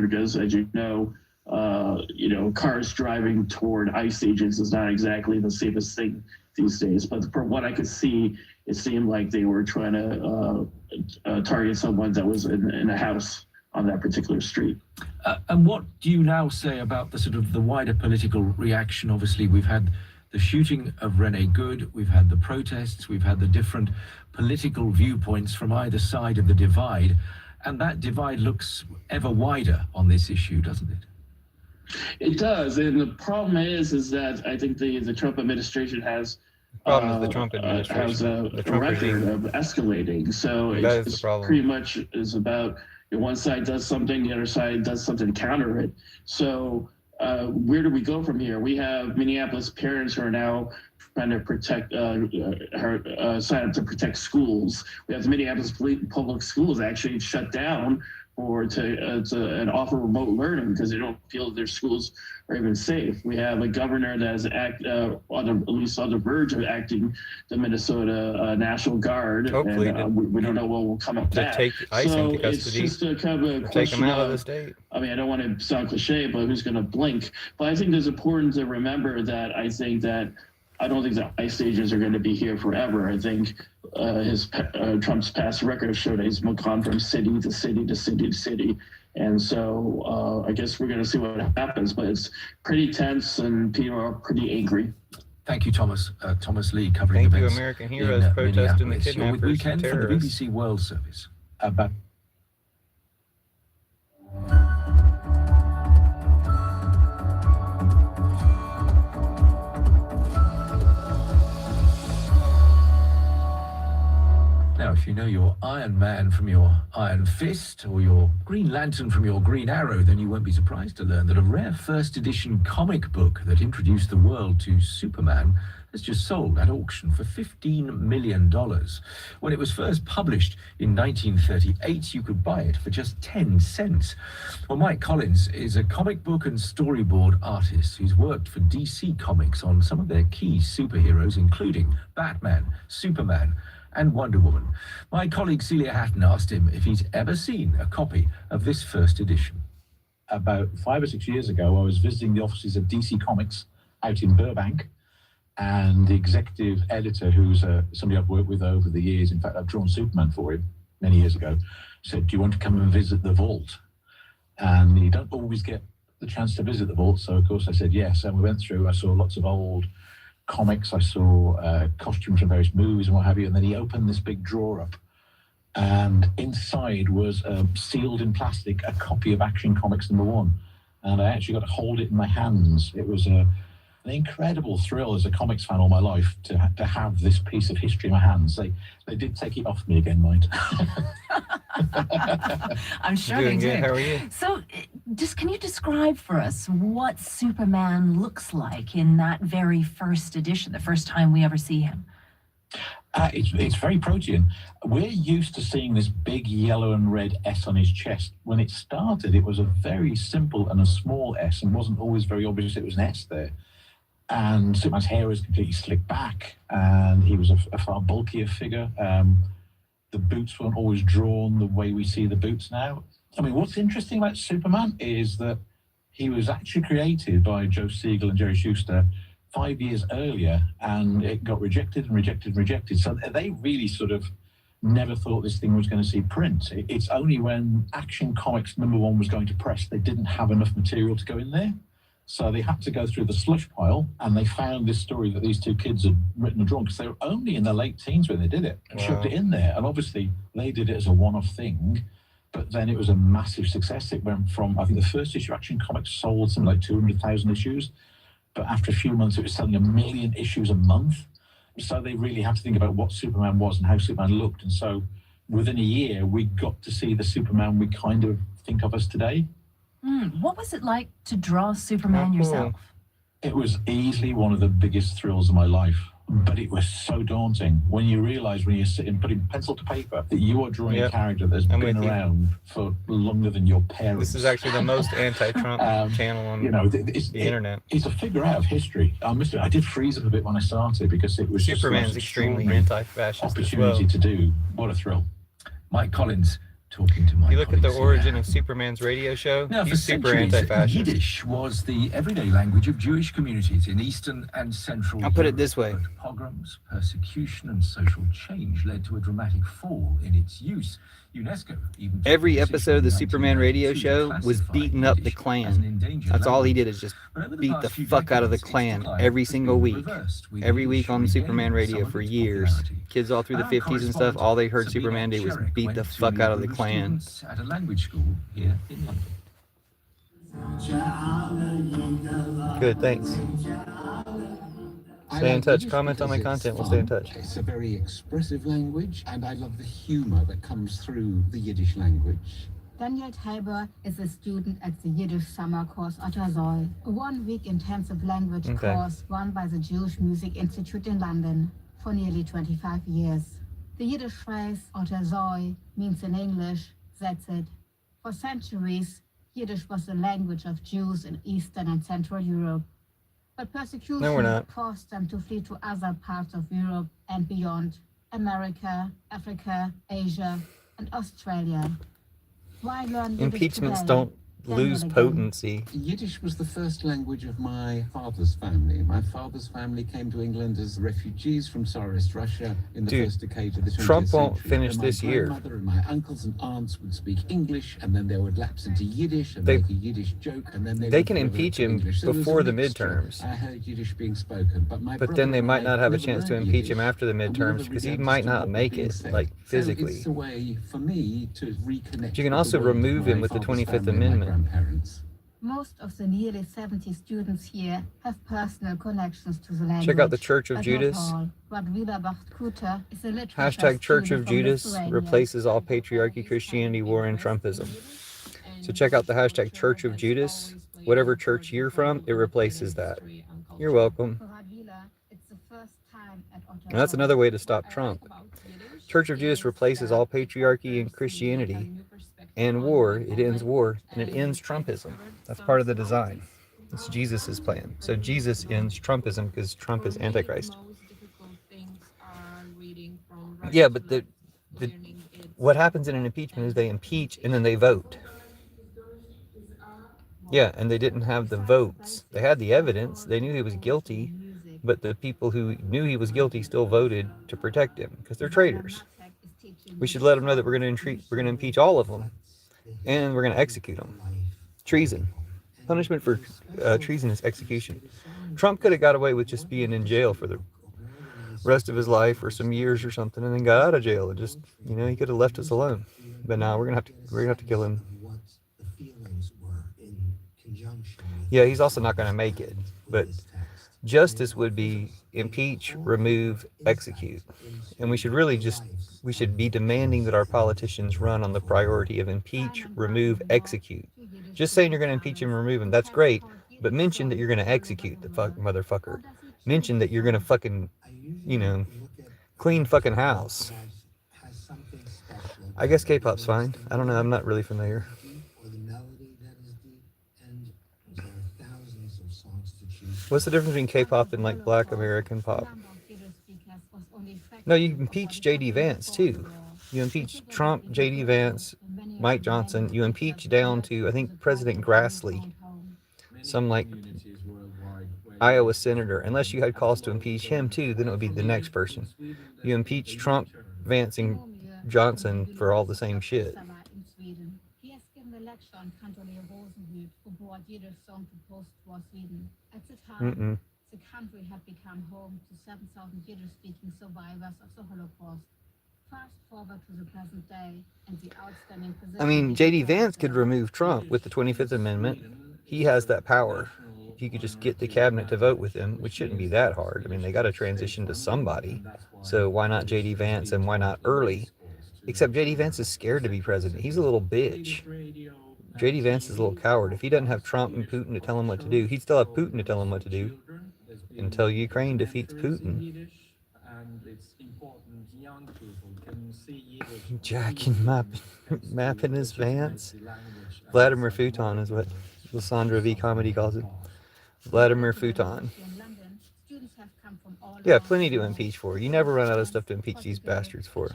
because, as cars driving toward ice agents is not exactly the safest thing these days. But from what I could see, it seemed like they were trying to target someone that was in a house on that particular street. And what do you now say about the sort of the wider political reaction? Obviously, we've had the shooting of Rene Good, we've had the protests, we've had the different political viewpoints from either side of the divide, and that divide looks ever wider on this issue, doesn't it? It does, and the problem is that I think the Trump administration has the Trump administration has a record of escalating. So it's pretty much is about one side does something, the other side does something to counter it. So where do we go from here? We have Minneapolis parents who are now trying to protect sign up to protect schools. We have the Minneapolis public schools actually shut down and offer remote learning because they don't feel their schools are even safe. We have a governor that is at least on the verge of acting the Minnesota National Guard. Hopefully, and we don't know what will come of that. Take ICE into custody. It's just a kind of a question take them out of the state. I mean, I don't want to sound cliche, but who's going to blink? But I think it's important to remember that I don't think the ICE agents are going to be here forever. I think Trump's past record showed that he's gone from city to city to city to city. And so I guess we're going to see what happens, but it's pretty tense and people are pretty angry. Thank you, Thomas. Thomas Lee, covering events. Thank you, American Heroes, protesting the kidnappers. With Weekend from the BBC World Service. Now, if you know your Iron Man from your Iron Fist or your Green Lantern from your Green Arrow, then you won't be surprised to learn that a rare first edition comic book that introduced the world to Superman has just sold at auction for $15 million. When it was first published in 1938, you could buy it for just 10 cents. Well, Mike Collins is a comic book and storyboard artist who's worked for DC Comics on some of their key superheroes, including Batman, Superman, and Wonder Woman. My colleague Celia Hatton asked him if he's ever seen a copy of this first edition. About 5 or 6 years ago, I was visiting the offices of DC Comics out in Burbank, and the executive editor, who's somebody I've worked with over the years, in fact, I've drawn Superman for him many years ago, said, "Do you want to come and visit the vault?" And you don't always get the chance to visit the vault, so of course I said yes, and we went through. I saw lots of old comics, I saw costumes from various movies and what have you, and then he opened this big drawer up, and inside was sealed in plastic a copy of Action Comics #1, and I actually got to hold it in my hands. It was an incredible thrill as a comics fan all my life to have this piece of history in my hands. They did take it off me again, mind. I'm sure they did. How are you? So, can you describe for us what Superman looks like in that very first edition, the first time we ever see him? It's very protean. We're used to seeing this big yellow and red S on his chest. When it started, it was a very simple and a small S, and wasn't always very obvious it was an S there. And Superman's hair was completely slicked back, and he was a far bulkier figure. The boots weren't always drawn the way we see the boots now. I mean, what's interesting about Superman is that he was actually created by Joe Siegel and Jerry Schuster 5 years earlier, and it got rejected and rejected and rejected. So they really sort of never thought this thing was going to see print. It's only when Action Comics #1 was going to press, they didn't have enough material to go in there. So they had to go through the slush pile, and they found this story that these two kids had written and drawn, because they were only in their late teens when they did it, and shoved it in there. And obviously they did it as a one-off thing, but then it was a massive success. It went from, I think the first issue of Action Comics sold something like 200,000 issues, but after a few months it was selling 1 million issues a month. So they really had to think about what Superman was and how Superman looked. And so within a year, we got to see the Superman we kind of think of as today. What was it like to draw Superman yourself? It was easily one of the biggest thrills of my life, but it was so daunting when you realize, when you're sitting putting pencil to paper, that you are drawing a character that's been around for longer than your parents. This is actually the most anti-Trump channel on the internet. It's a figure out of history. I did freeze up a bit when I started, because it was Superman's just extremely anti-fascist opportunity to do. What a thrill. Mike Collins talking to my You look at the colleagues origin here. of Superman's radio show, Now, for he's super centuries, anti-fascist. Yiddish was the everyday language of Jewish communities in Eastern and Central I'll put it Europe. this way. But pogroms, persecution, and social change led to a dramatic fall in its use. UNESCO even took Every the decision episode of the in Superman radio 1992 to show was classify beating up the Yiddish as an Klan. endangered That's all he language. did is just But over the beat past the few fuck out of the decades, its Klan decline every has single been week. reversed, with Every Yiddish week on Superman regaining some radio of for its years. popularity. Kids all through the Our 50s and stuff, all they heard Superman do was Sabina beat the Sherrick fuck went out of the to a Klan. student at a language school here in London. Good, thanks. Stay in touch. Comment on my content. We'll stay in touch. It's a very expressive language, and I love the humor that comes through the Yiddish language. Daniel Taiber is a student at the Yiddish summer course Otterzoy, a one-week intensive language course run by the Jewish Music Institute in London for nearly 25 years. The Yiddish phrase Otterzoy means in English, that's it. For centuries, Yiddish was the language of Jews in Eastern and Central Europe. But persecution forced them to flee to other parts of Europe and beyond, America, Africa, Asia, and Australia. Why learn Yiddish Impeachments today? don't lose potency. Yiddish was the first language of my father's family. My father's family came to England as refugees from Tsarist Russia in the first decade of the 20th Trump won't century. finish And this year. My grandmother and my uncles and aunts would speak English, and then they would lapse into Yiddish and make a Yiddish joke, and then they can would impeach revert to him English. So there was before a the mixture. midterms. I heard Yiddish being spoken, but But then they might not have a chance to learned impeach him Yiddish, after the and we midterms never because he began to might stop not what was make being it, said. like, So physically. it's a way for me to reconnect. You can with also the world of remove my him with the father's 25th family and my Amendment. grandparents. Most of the nearly 70 students here have personal connections to the language. Check out the Church of but Judas. not all. Radvila Bacht-Kuta is a literature Hashtag Church of student from Judas Lithuania. replaces all patriarchy, Christianity, war, and Trumpism. So check out the hashtag Church of Judas. Whatever church you're from, it replaces that. You're welcome. For Radvila, it's the first time at And that's Otterzoy. another way to stop Trump. Church of Judas replaces all patriarchy and Christianity and war. It ends war, and it ends Trumpism. That's part of the design. It's Jesus' plan. So Jesus ends Trumpism because Trump is Antichrist. Yeah, but what happens in an impeachment is they impeach and then they vote. Yeah, and they didn't have the votes. They had the evidence. They knew he was guilty, but the people who knew he was guilty still voted to protect him because they're traitors. We should let them know that we're going to impeach all of them, and we're going to execute them. Treason. Punishment for treason is execution. Trump could have got away with just being in jail for the rest of his life or some years or something, and then got out of jail and just, he could have left us alone. But now we're gonna have to kill him. Yeah, he's also not gonna make it. But justice would be impeach, remove, execute, and we should be demanding that our politicians run on the priority of impeach, remove, execute. Just saying you're gonna impeach him and remove him, that's great, but mention that you're gonna execute the motherfucker. Mention that you're gonna fucking, clean fucking house. I guess K-pop's fine. I don't know. I'm not really familiar. What's the difference between K-pop and like Black American pop? No, you impeach J.D. Vance too. You impeach Trump, J.D. Vance, Mike Johnson. You impeach down to, I think, President Grassley, some like Iowa senator. Unless you had calls to impeach him too, then it would be the next person. You impeach Trump, Vance, and Johnson for all the same shit. Mm-mm. The country had become home to 7,000 Yiddish-speaking survivors of the Holocaust. Fast forward to the present day, and the outstanding position. I mean, J.D. Vance could remove Trump with the 25th Amendment. He has that power. He could just get the cabinet to vote with him, which shouldn't be that hard. I mean, they got to transition to somebody. So why not J.D. Vance and why not early? Except J.D. Vance is scared to be president. He's a little bitch. J.D. Vance is a little coward. If he doesn't have Trump and Putin to tell him what to do, he'd still have Putin to tell him what to do until Ukraine defeats Putin. Jacking mapping his Vance. Vladimir Futon is what Lysandra V. Comedy calls it. Vladimir Futon. Yeah, plenty to impeach for. You never run out of stuff to impeach these bastards for.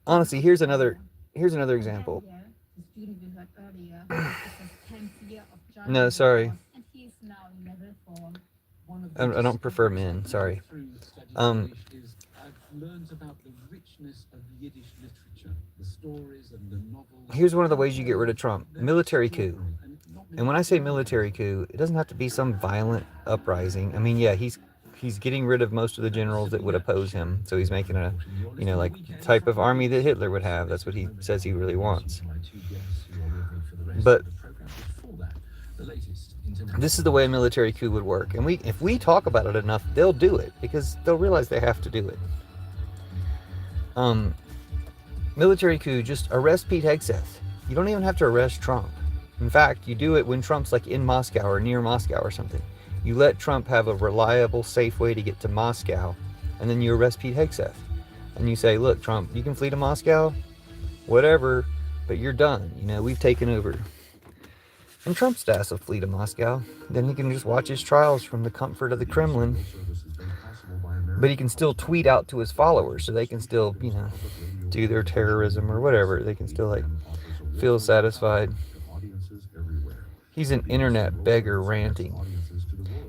Honestly, here's another Here's another example. No, sorry. I don't prefer men. Sorry. I've learned about the richness of Yiddish literature, the stories and the novels. Here's one of the ways you get rid of Trump. Military coup. And when I say military coup, it doesn't have to be some violent uprising. I mean, yeah, he's getting rid of most of the generals that would oppose him. So he's making a, like type of army that Hitler would have. That's what he says he really wants. But this is the way a military coup would work. And if we talk about it enough, they'll do it because they'll realize they have to do it. Military coup, just arrest Pete Hegseth. You don't even have to arrest Trump. In fact, you do it when Trump's like in Moscow or near Moscow or something. You let Trump have a reliable, safe way to get to Moscow, and then you arrest Pete Hegseth. And you say, look, Trump, you can flee to Moscow, whatever, but you're done. We've taken over. And Trump's asked to flee to Moscow. Then he can just watch his trials from the comfort of the Kremlin. But he can still tweet out to his followers, so they can still, do their terrorism or whatever. They can still, feel satisfied. He's an internet beggar ranting.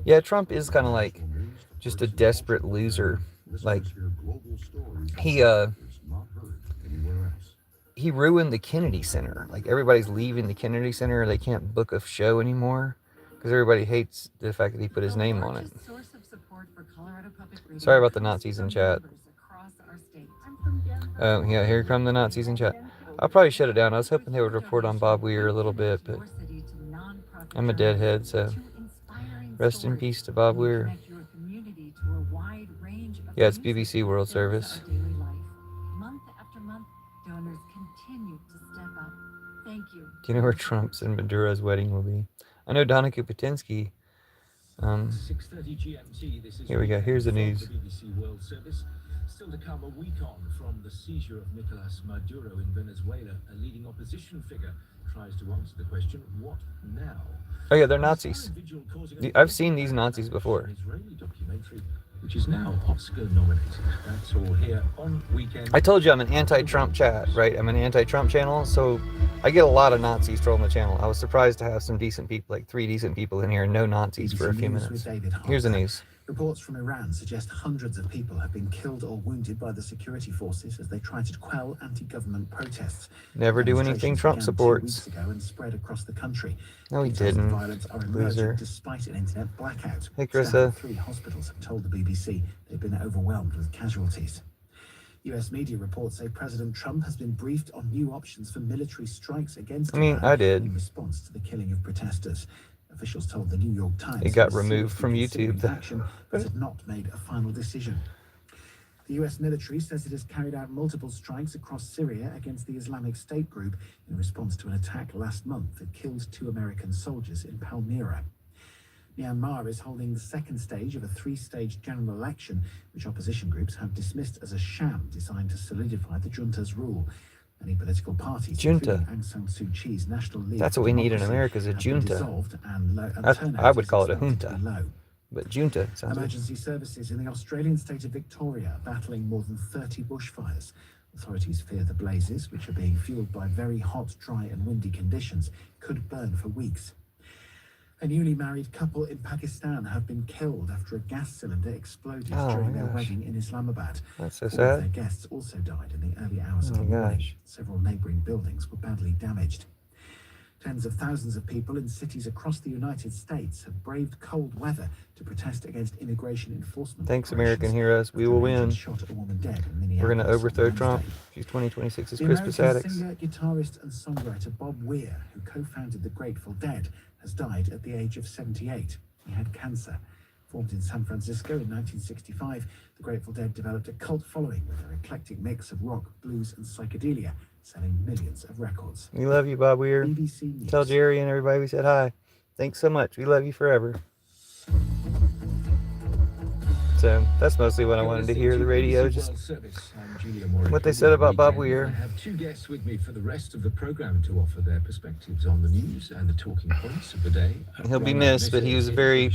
Yeah, Trump is kind of like just a desperate loser. Like, he ruined the Kennedy Center. Like, everybody's leaving the Kennedy Center. They can't book a show anymore because everybody hates the fact that he put his name on it. Sorry about the Nazis in chat. Oh, yeah, here come the Nazis in chat. I'll probably shut it down. I was hoping they would report on Bob Weir a little bit, but I'm a deadhead, so rest in peace to Bob Weir. Yeah, it's BBC World Service. Do you know where Trump's and Maduro's wedding will be? I know Donna Kupatinsky. Here we go. Here's the news. Still to come, a week on from the seizure of Nicolas Maduro in Venezuela, a leading opposition figure tries to answer the question, what now? Oh yeah, they're Nazis. I've seen these Nazis before. Israeli documentary, which is now Oscar nominated. That's all here on Weekend. I told you I'm an anti-Trump chat, right? I'm an anti-Trump channel, so I get a lot of Nazis trolling the channel. I was surprised to have some decent people, like 3 decent people in here, and no Nazis for a few minutes. Here's the news. Reports from Iran suggest hundreds of people have been killed or wounded by the security forces as they try to quell anti-government protests. Never do anything Trump supports. 2 weeks ago and spread across the country. No, he didn't. Violence are emerging despite an internet blackout. Hey, Krista. 3 hospitals have told the BBC they've been overwhelmed with casualties. US media reports say President Trump has been briefed on new options for military strikes against Iran I did. in response to the killing of protesters. Officials told the New York Times it got removed from YouTube. Action, but had not made a final decision. The US military says it has carried out multiple strikes across Syria against the Islamic State group in response to an attack last month that killed 2 American soldiers in Palmyra. Myanmar is holding the second stage of a 3-stage general election, which opposition groups have dismissed as a sham designed to solidify the junta's rule. Many political parties, junta. Aung San Suu Kyi's National League That's what we need in America is a junta. I would call it a junta, but junta sounds Emergency services in the Australian state of Victoria are battling more than 30 bushfires. Authorities fear the blazes, which are being fueled by very hot, dry and windy conditions, could burn for weeks. A newly married couple in Pakistan have been killed after a gas cylinder exploded during their wedding in Islamabad. That's so 4 sad. of their guests also died in the early hours of the morning. Several neighbouring buildings were badly damaged. Tens of thousands of people in cities across the United States have braved cold weather to protest against immigration enforcement. Thanks, American heroes. We will win. Shot a woman dead in We're going to Minneapolis overthrow on Trump. Wednesday. 2026 is The Christmas American addicts. singer, guitarist and songwriter Bob Weir, who co-founded the Grateful Dead, has died at the age of 78. He had cancer. Formed in San Francisco in 1965, the Grateful Dead developed a cult following with their eclectic mix of rock, blues and psychedelia, selling millions of records. We love you, Bob Weir. BBC News. Tell Jerry and everybody we said hi. Thanks so much. We love you forever. So that's mostly what I wanted to hear. The radio, just what they said about Bob Weir. I have 2 guests with me for the rest of the program to offer their perspectives on the news and the talking points of the day. He'll be missed, but he was a very,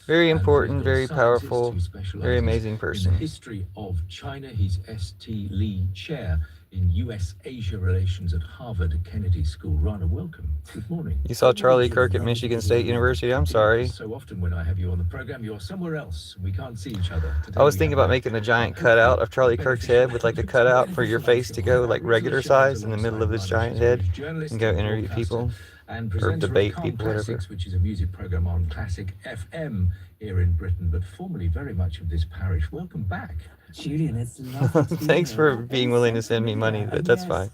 very important, very powerful, very amazing person. In the history of China, he's St. Lee Chair in U.S.-Asia relations at Harvard Kennedy School. Rana, welcome. Good morning. You saw Charlie Kirk at Michigan State University? I'm sorry. So often when I have you on the program, you're somewhere else. We can't see each other. Today I was thinking about making a giant cutout of Charlie Kirk's head with like a cutout for your face to go like regular size in the middle of this giant head and go interview people or debate people, whatever. Which is a music program on Classic FM here in Britain, but formerly very much of this parish. Welcome back. Julian, it's lovely to be Thanks here. for being willing to send me money, but that's fine.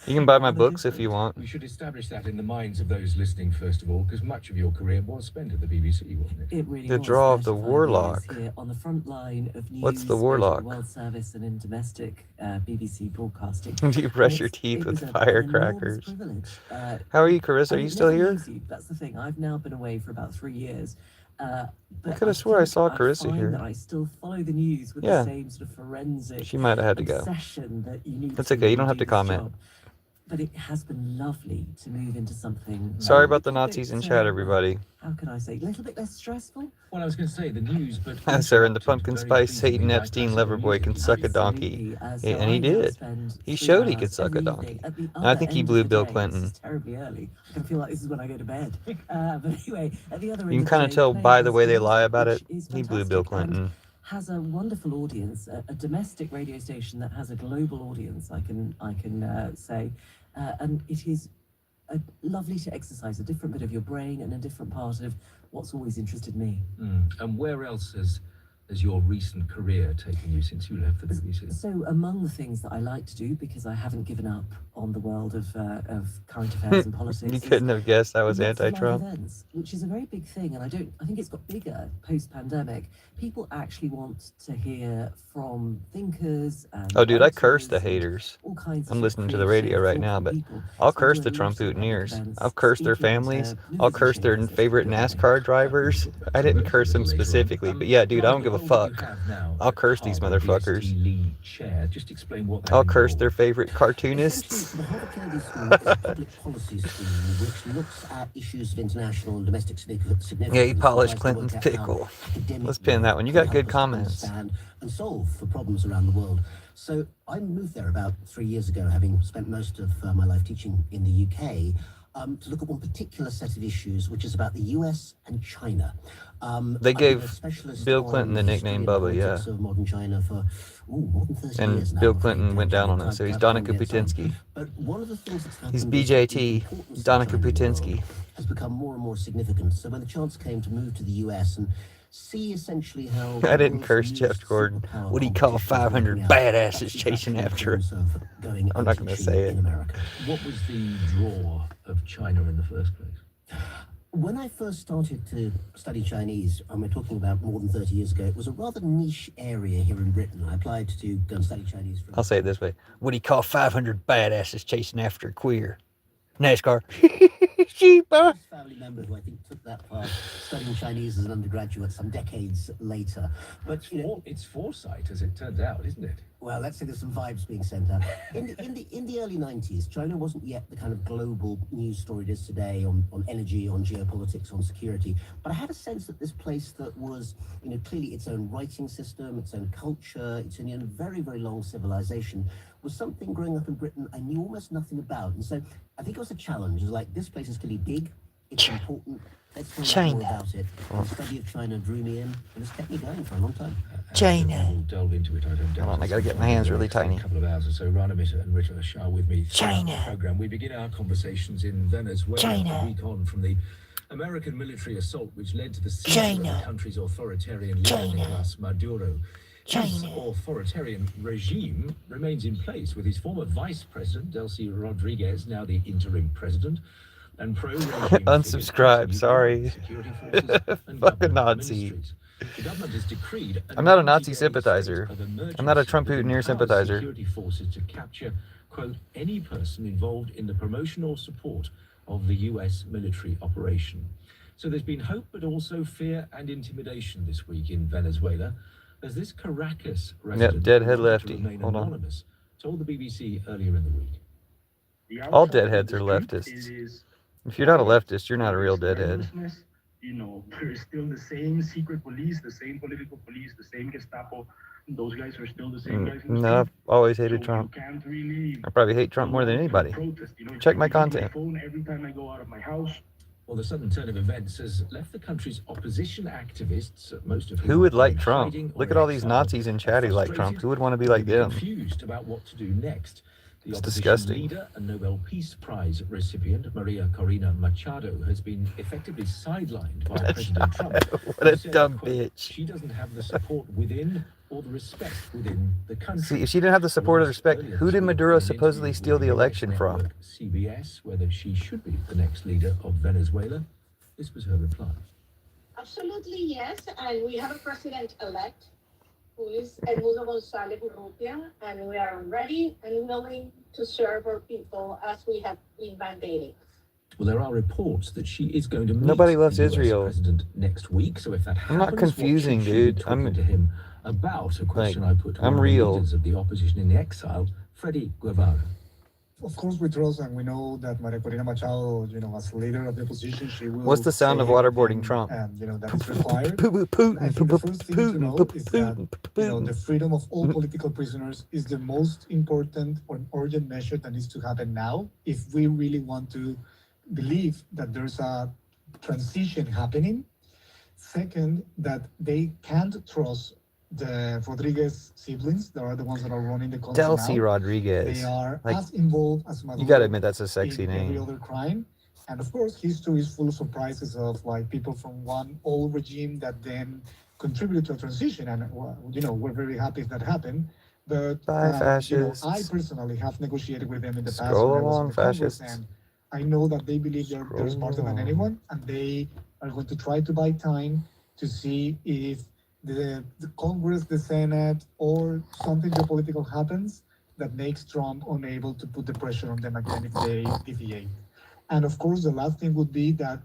You can buy my books if you want. We should establish that in the minds of those listening, first of all, because much of your career was spent at the BBC, wasn't it? It really The was. Draw of the 35 Warlock. years here on the front line of news, What's the both Warlock? in World Service and in domestic BBC broadcasting. Do you brush your It's- teeth it with was firecrackers? an enormous privilege. How are you, Carissa? Are and you it still never here? leaves you. That's the thing. I've now been away for about 3 years. But I could have swore I think saw Carissa find here. That I still follow the news with Yeah. the same sort of forensic She might have had to go. obsession that you need. That's to okay, you don't do have to this comment. job. But it has been lovely to move into something. Sorry a about the little Nazis bit, in chat, everybody. How can I say? A little bit less stressful. Well, I was going to say the news, but Hi, sir, and the pumpkin very spice pleased to be Satan back Epstein classical Loverboy can music. suck a donkey. Absolutely. So And he I now did. spend He 3 showed he hours could suck a every donkey. evening at the And I other think he end blew of the Bill day. Clinton. This is terribly early. I can feel like this is when I go to bed. But anyway, at the other end You can of the kind of day, tell playing by the this way they music, lie about it. which is He blew Bill fantastic and Clinton. has a wonderful audience, a domestic radio station that has a global audience. I can say, and it is lovely to exercise a different bit of your brain and a different part of what's always interested me. And where else has your recent career taken you since you left the BBC? So among the things that I like to do, because I haven't given up on the world of current affairs and politics, You is couldn't have guessed I was lots of live anti-Trump. events, which is a very big thing, and I think it's got bigger post-pandemic. People actually want to hear from thinkers and Oh, dude, I curse writers the and haters. all kinds I'm of listening to the creative, radio right now, thoughtful but people. I'll So curse I the do a Trump lot of Mutineers. events, I'll curse their speaking at, families. news I'll curse their initiatives, favorite NASCAR drivers. I didn't curse them specifically, but yeah, dude, I don't give a fuck. I'll curse these motherfuckers. Just explain what that I'll curse their involves. favorite cartoonists. The Harvard Kennedy School is a public policy school which looks at issues of international and domestic significance. Yeah, he polished and tries to Clinton's work out how pickle. academic Let's pin that one. You got can good help us comments. understand and solve for problems around the world. So I moved there about 3 years ago, having spent most of my life teaching in the UK, to look at one particular set of issues, which is about the US and China. They I've been a gave specialist Bill on Clinton the history nickname and Bubba, yeah. politics of modern China for more than 30 And years now. Bill I'm afraid, Clinton went down on it, so he's Donica can't get some. Putinsky. But one of the things that's happened He's is that the BJT, importance of Donica China in the world Putinsky. has become more and more significant. So when the chance came to move to the US and see essentially how I didn't the curse world's Jeff newest Gordon. superpower What do you call competition is 500 working out, badasses actually chasing after it? influence of going I'm not gonna anti-Xi say it. in America. What was the draw of China in the first place? When I first started to study Chinese, and we're talking about more than 30 years ago, it was a rather niche area here in Britain. I applied to go and study Chinese for I'll say it this way. What do you call 500 badasses chasing after a queer? NASCAR. Sheepa. family member who I think took that path, studying Chinese as an undergraduate some decades later. But you know, It's foresight, as it turns out, isn't it? well, let's say there's some vibes being sent out. In the early 90s, China wasn't yet the kind of global news story it is today on energy, on geopolitics, on security. But I had a sense that this place that was, you know, clearly its own writing system, its own culture, its own very, very long civilization, was something growing up in Britain I knew almost nothing about. And so I think it was a challenge. It was like, this place is clearly big, it's important, let's find out more about it. And the study of China drew me in, and it's kept me going for a long time. China. We'll delve into it, I don't doubt. Hold on, I gotta get my hands really tiny. A couple of hours or so. Rana Mitter and Rita Shah with me. China. The program. We begin our conversations in Venezuela. China. A week on from the American military assault which led to the seizure of China. the country's authoritarian leader, China. Nicolas Maduro. His China. authoritarian regime remains in place, with his former vice president, Delcy Rodriguez, now the interim president, and pro-regime Unsubscribe, figures, sorry. security forces, and Fucking government Nazi. ministries. The government has decreed I'm not a 90-day Nazi state sympathizer. of I'm not a emergency Trump that Mutineer empowers sympathizer. Security forces to capture, quote, any person involved in the promotion or support of the U.S. military operation. So there's been hope, but also fear and intimidation this week in Venezuela, as this Caracas resident, deadhead who wanted lefty. to remain Hold on. anonymous, told the BBC earlier in the week. All deadheads are leftists. If you're not a leftist, you're not a real deadhead. there's still the same secret police, the same political police, the same Gestapo. Those guys are still the same guys. No, I've always hated Trump. Can't really I probably hate Trump more than anybody. protest. Check my content. Phone every time I go out of my house. Well, the sudden turn of events has left the country's opposition activists, most of Who would like hiding Trump? or Look at in all these exile, Nazis in chat who like Trump. Who would want to be like them? confused about what to do next. The It's opposition disgusting. leader and Nobel Peace Prize recipient Maria Corina Machado has been effectively sidelined by President Trump. What a who said, dumb quote, bitch. She doesn't have the support within or the respect within the country. See, if she didn't have the support or respect, who did Maduro supposedly steal the election from? CBS, whether she should be the next leader of Venezuela. This was her reply. Absolutely, yes. And we have a president-elect who is Edmundo González Urrutia, and we are ready and willing to serve our people as we have been mandated. Well, there are reports that she is going to meet Nobody loves the US Israel. president next week. So if that happens, I'm not confusing, what should she be dude. talking to him about? A question I put to I'm one of the real. leaders of the opposition in exile, Freddy Guevara. Of course, we trust and we know that Maria Corina Machado, as leader of the opposition, she will. What's the sound of waterboarding Trump? That is required. Putin, I think the first thing to know is that Putin. the freedom of all political prisoners is the most important or urgent measure that needs to happen now if we really want to believe that there's a transition happening. Second, that they can't trust the Rodriguez siblings. They are the ones that are running the country Delcy now. Rodriguez. They are Like, as involved as Maduro. you gotta admit that's a sexy in every name. other crime. And of course, history is full of surprises of people from one old regime that then contributed to a transition. And we're very happy if that happened. But Bye, fascists. I personally have negotiated with them in the past. Scroll when I was along, in the Congress, fascists. and I know that they believe they're smarter than anyone, and they are going to try to buy time to see if the Congress, the Senate, or something geopolitical happens that makes Trump unable to put the pressure on them again if they deviate. And of course, the last thing would be that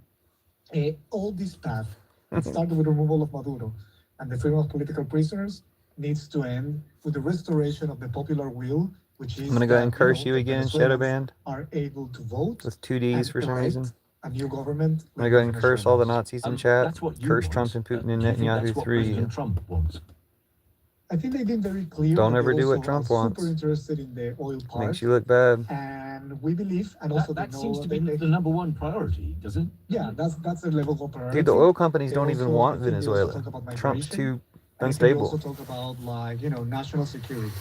all this path that started with the removal of Maduro and the freedom of political prisoners needs to end with the restoration of the popular will, which is I'm gonna go ahead and curse you that again, Venezuelans Shadowband, are able to vote with 2 Ds for some elect reason. a new government. I'm gonna go ahead and curse all the Nazis in chat. That's what you Curse want. Trump and Putin and Do you think Netanyahu that's what 3. President Trump wants? I think they've been very clear. Don't that ever they do what also Trump are wants. Super interested in the oil part. Makes you look bad. And we believe, and also That they know seems to they- be they- the number one priority, does it? Yeah, that's the level of priority. Dude, the oil companies They don't even also- want I think they also Venezuela. talk about Trump's migration. too I think they unstable. also talk about national security.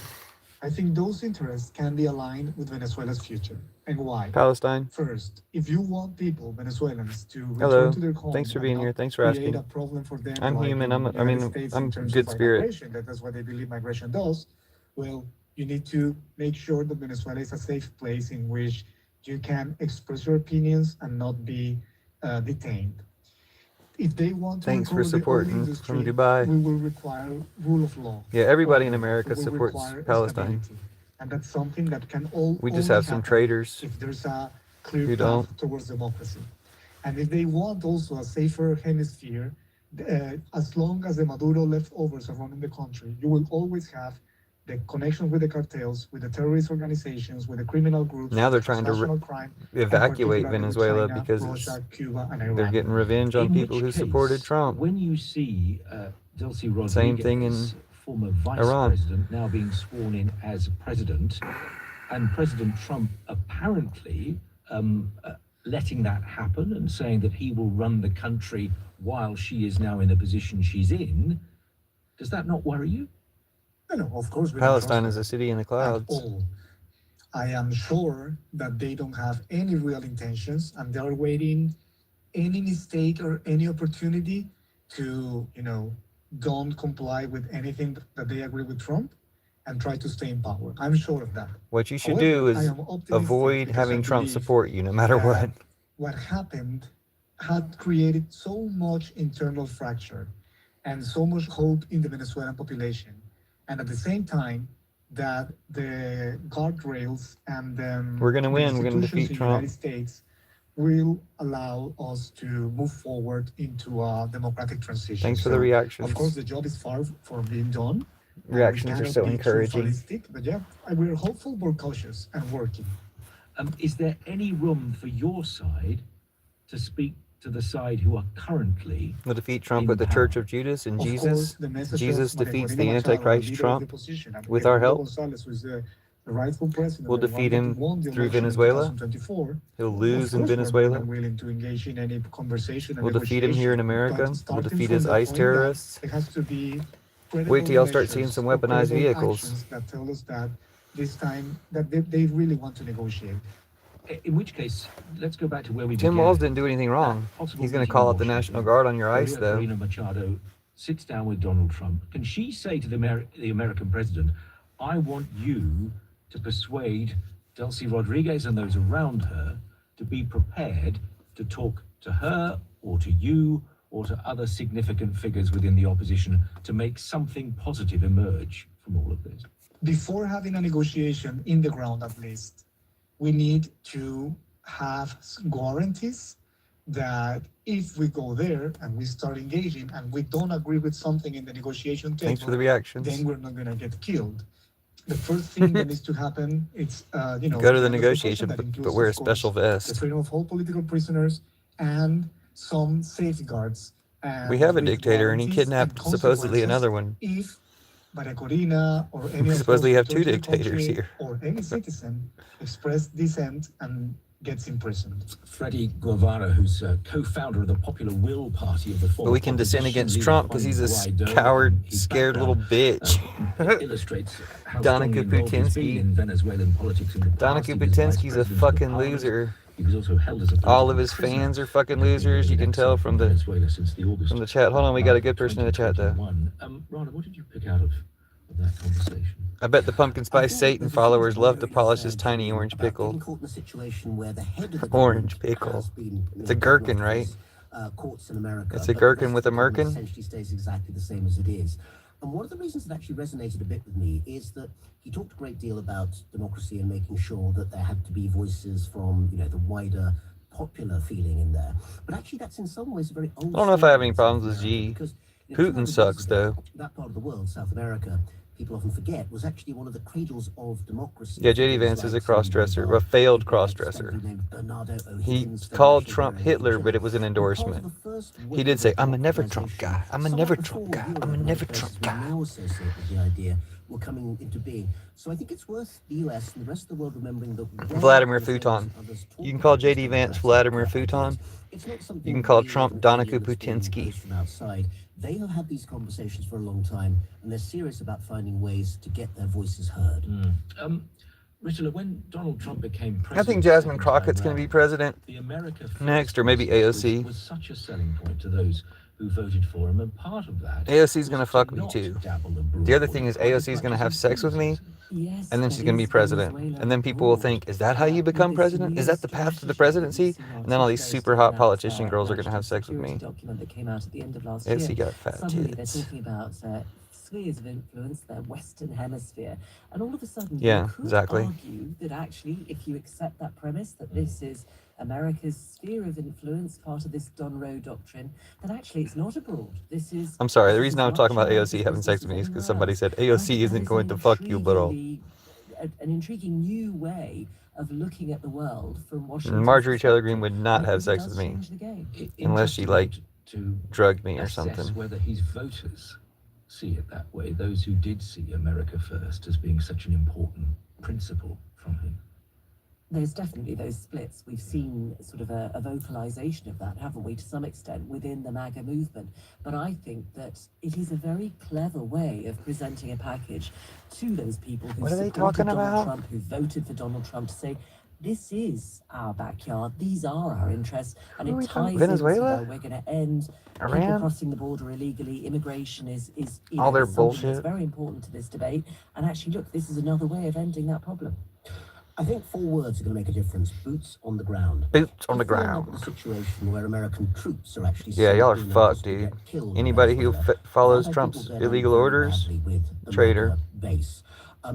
I think those interests can be aligned with Venezuela's future. And why? Palestine. First, if you want people, Venezuelans, to return Hello. to their home, Thanks for and being not here. Thanks for create asking. a problem for them. I'm like human. in I'm- the I mean, United States I'm in terms good of spirit. migration, that's what they believe migration does. Well, you need to make sure that Venezuela is a safe place in which you can express your opinions and not be detained. If they want to Thanks for recover the oil supporting industry, from Dubai. we will require rule of law. Yeah, everybody in Or America we will supports require Palestine. stability. And that's something that can We just only have some happen traitors if there's a clear who path don't. towards democracy. And if they want also a safer hemisphere, as long as the Maduro leftovers are running the country, you will always have the connections with the cartels, with the terrorist organizations, with the criminal groups. Now they're with trying to transnational crime, and evacuate particularly with Venezuela China, because Russia, Cuba, and they're Iran. getting revenge on In people which who supported case, Trump. When you see Delcy Rodriguez, Same thing in former vice Iran. president, now being sworn in as president, and President Trump apparently letting that happen and saying that he will run the country while she is now in the position she's in, does that not worry you? No, of course. we don't Palestine trust is a city in the at clouds. all. I am sure that they don't have any real intentions and they're waiting any mistake or any opportunity to, don't comply with anything that they agree with Trump and try to stay in power. I'm sure of that. What you should However, do I is am optimistic avoid because having I Trump believe support you no matter that what. What happened had created so much internal fracture and so much hope in the Venezuelan population. And at the same time, that the guardrails and We're gonna the win. We're gonna institutions defeat in Trump. the United States will allow us to move forward into a democratic transition. Thanks for the So, reactions. Of course, the job is far from being done. Reactions We are so cannot be too encouraging. fatalistic, but yeah, we're hopeful, we're cautious, and working. Is there any room for your side to speak to the side who are currently... We'll defeat Trump with the Church of Judas and Jesus. Jesus defeats the Antichrist Trump with our help. We'll defeat him through Venezuela. He'll lose in Venezuela. We'll defeat him here in America. We'll defeat his ICE terrorists. Wait till y'all start seeing some weaponized vehicles. That tell us that this time that they really want to negotiate. In which case, let's go back to where we Tim began. Walz didn't do anything wrong. He's going to call out the National Guard on your ICE, though. Corina Machado sits down with Donald Trump. Can she say to the American president, I want you to persuade Delcy Rodriguez and those around her to be prepared to talk to her or to you or to other significant figures within the opposition to make something positive emerge from all of this? Before having a negotiation in the ground, at least, we need to have guarantees that if we go there and we start engaging and we don't agree with something in the negotiation table, Thanks for the reactions. then we're not going to get killed. The first thing that needs to happen is, go to the negotiation, but wear a special vest. The freedom of all political prisoners and some safeguards. We have a dictator, and he kidnapped supposedly another one. If Maria Corina or any We of supposedly have two the dictators country here. or any citizen express dissent and gets imprisoned. Freddie Guevara, who's co-founder of the Popular Will Party of the former But we can dissent against leader Trump because he's a Juan Guaido, coward, and his scared little background, bitch. illustrates how Donna strongly involved he's been Kuputinsky. in Venezuelan politics in the Donna past. He was vice Kuputinsky's a president of fucking Parliament. loser. He was also held as a All of political his prisoner. fans are fucking losers. You can tell from the chat. Hold on, we got a good person in the chat though. Rana, what did you pick out of that conversation? I bet the pumpkin spice Satan followers love to polish his tiny orange pickle. Caught in a situation where the head of the Orange government pickle. has been, It's a gherkin, right? Courts in America. It's a but gherkin the with a rest of the government merkin? Essentially stays exactly the same as it is. And one of the reasons that actually resonated a bit with me is that he talked a great deal about democracy and making sure that there had to be voices from, the wider popular feeling in there. But actually, that's in some ways a very old. I don't know if I have any story in problems with South G. America because, Putin sucks though. that part of the world, South America, people often forget, was actually one of the cradles of democracy. Yeah, JD Vance is a cross-dresser, a failed cross-dresser. He called Trump Hitler, but it was an endorsement. He did say, I'm a never Trump guy. I'm a never Trump guy. I'm a never Trump guy. Now associated with the idea were coming into being. So I think it's worth the US and the rest of the world remembering that Vladimir Futon. You can call JD Vance Vladimir Futon. You can call Trump Donna Kuputinsky. From outside, they have had these conversations for a long time, and they're serious about finding ways to get their voices heard. Richard, when Donald Trump became president, I think Jasmine Crockett's going to be president the America First next, or maybe AOC. was such a selling point to those who voted for him, and part of that AOC's going to fuck me too. The other thing is AOC's going to have sex with me, and then she's going to be president. And then people will think, is that how you become president? Is that the path to the presidency? And then all these super hot politician girls are going to have sex with me. Document that came out at the end of last AOC year. got fat Suddenly tits. they're talking about spheres of influence, their Western Hemisphere, and all of a sudden Yeah, you could exactly. argue that actually, if you accept that premise that this is America's sphere of influence, part of this Donroe doctrine, then actually it's not abroad. This is. I'm sorry, the reason I'm talking about AOC having sex with me is because somebody said AOC isn't going to fuck you, bro. An intriguing new way of looking at the world from Washington. Marjorie Taylor Greene would not have sex with me change the game. unless she like to drugged me or assess something. whether his voters see it that way, those who did see America First as being such an important principle from him. There's definitely those splits. We've seen sort of a vocalization of that, haven't we, to some extent within the MAGA movement. But I think that it is a very clever way of presenting a package to those people who What are they supported talking Donald about? Trump, who voted for Donald Trump, to say, this is our backyard, these are our interests, and Who are we it talking- ties Venezuela? into where we're going to end people Iran? crossing the border illegally. Immigration is All their something bullshit. that's very important to this debate. And actually, look, this is another way of ending that problem. I think 4 words are going to make a difference. Boots on the ground. Boots on the If we're not ground. in a situation where American troops are actually Yeah, y'all are being fucked, able to dude. get killed in Anybody who Venezuela, follows I Trump's think we'll go illegal down orders, badly with the traitor. MAGA base.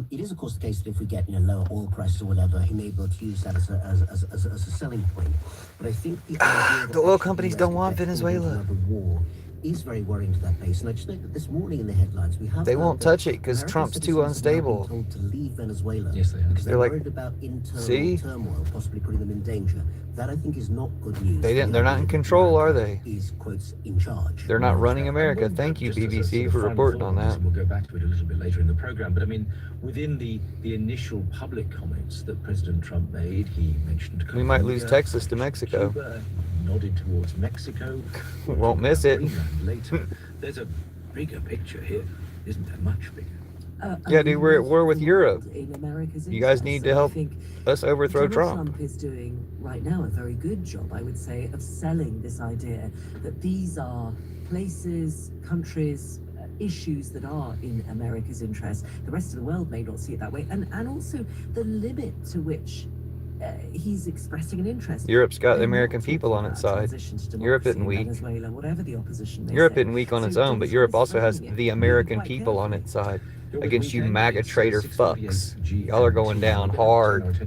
It is, of course, the case that if we get lower oil prices or whatever, he may be able to use that as a selling point. But I think the idea that The oil actually companies US don't could want get pulled into Venezuela. another war is very worrying to that base. And I just know that this morning in the headlines we have. They won't touch it because Trump's too unstable. Told to leave Venezuela. Yes, they are. Because they're like, worried about internal turmoil, possibly putting them in danger. That I think is not good news. They're not in control, are they? Is quotes in charge. They're not running America. Thank you, BBC, for reporting on that. We'll go back to it a little bit later in the program. But I mean, within the initial public comments that President Trump made, he mentioned Colombia, we might lose Texas to Mexico. Cuba, nodded towards Mexico. Won't miss it. Later. There's a bigger picture here, isn't there? Much bigger. Yeah, dude, we're at war with Europe. You guys need to help us overthrow Trump. Trump is doing right now a very good job, I would say, of selling this idea that these are places, countries, issues that are in America's interest. The rest of the world may not see it that way, and also the limit to which he's expressing an interest. Europe's got the American people on its side. Europe isn't weak. Europe isn't weak on its own, but Europe also has the American people on its side against you MAGA traitor fucks. Y'all are going down hard.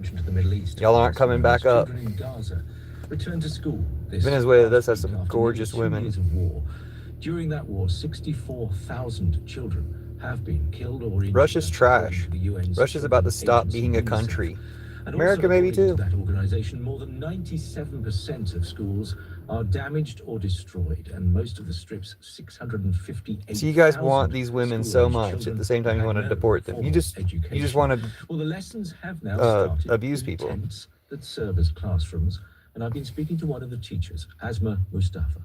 Y'all aren't coming back up. Return to school. Venezuela does have some gorgeous women. During that war, 64,000 children have been killed or injured. Russia's trash. Russia's about to stop being a country. And America also, maybe too. That organization, more than 97% of schools are damaged or destroyed, and most of the strip's 658. So you guys want these women so much, at the same time you want to deport them. You just want to well, the lessons have now started abuse people that serve as classrooms, and I've been speaking to one of the teachers, Asma Mustafa.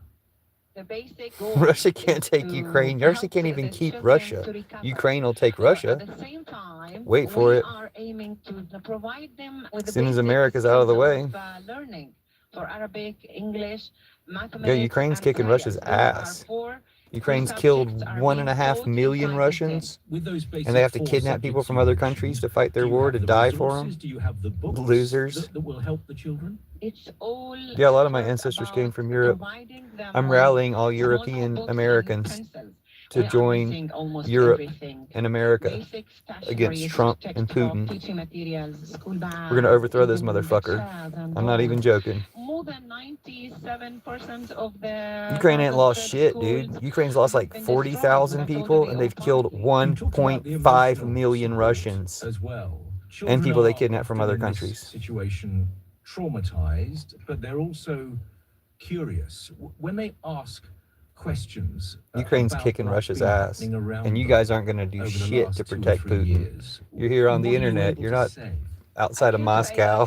Russia can't take Ukraine. Russia can't even keep Russia. Ukraine will take Russia. Wait for it. As soon as America's out of the way. Yeah, Ukraine's kicking Russia's ass. Ukraine's killed 1.5 million Russians, and they have to kidnap people from other countries to fight their war, to die for them. Losers. Yeah, a lot of my ancestors came from Europe. I'm rallying all European Americans to join Europe and America against Trump and Putin. We're going to overthrow this motherfucker. I'm not even joking. Ukraine ain't lost shit, dude. Ukraine's lost like 40,000 people, and they've killed 1.5 million Russians and people they kidnapped from other countries. Situation traumatized, but they're also curious when they ask questions. Ukraine's kicking Russia's ass, and you guys aren't going to do shit to protect Putin. You're here on the internet. You're not outside of Moscow.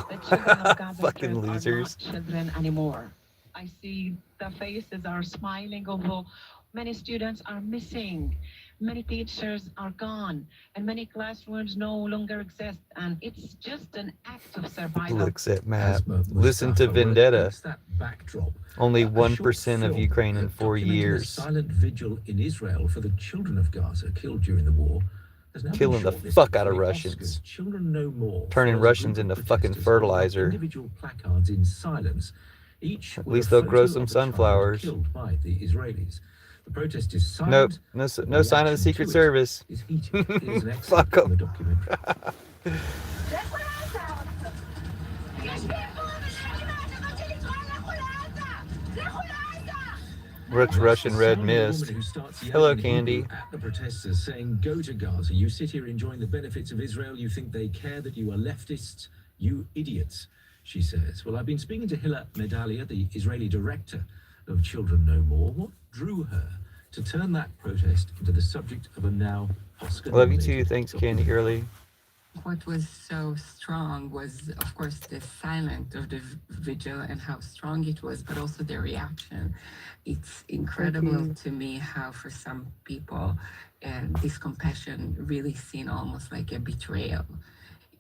Fucking losers. I see the faces are smiling, although many students are missing. Many teachers are gone, and many classrooms no longer exist, and it's just an act of survival. Looks at map. Listen to Vendetta. Only 1% of Ukraine in 4 years. Silent vigil in Israel for the children of Gaza killed during the war. Killing the fuck out of Russians. Children no more. Turning Russians into fucking fertilizer. Individual placards in silence. Each at least they'll grow some sunflowers. Killed by the Israelis. The protest is silent. Nope, no sign of the Secret Service. Fuck them. Rich Russian red mist. Hello, Candy. At the protesters saying, "Go to Gaza. You sit here enjoying the benefits of Israel. You think they care that you are leftists? You idiots," she says. Well, I've been speaking to Hila Medalia, the Israeli director of Children No More. What drew her to turn that protest into the subject of a now Oscar? Love you too. Thanks, Candy Girly. What was so strong was, of course, the silence of the vigil and how strong it was, but also the reaction. It's incredible to me how, for some people, this compassion really seen almost like a betrayal.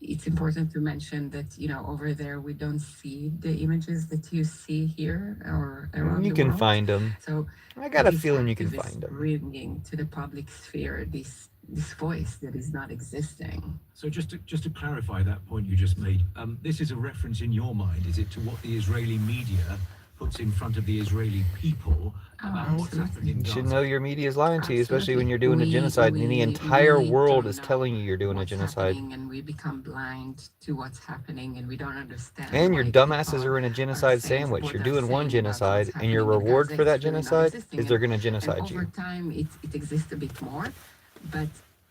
It's important to mention that, you know, over there we don't see the images that you see here or around the world. You can find them. So I got a feeling you can find them. Bringing to the public sphere this voice that is not existing. So just to clarify that point you just made, this is a reference in your mind, is it, to what the Israeli media puts in front of the Israeli people about what's happening in You should Gaza. know your media is lying to you, especially when you're doing a genocide, and the entire world is telling you you're doing a genocide. And we become blind to what's happening, and we don't understand. And your dumbasses are in a genocide sandwich. You're doing one genocide, and your reward for that genocide is they're going to genocide you. Over time, it exists a bit more, but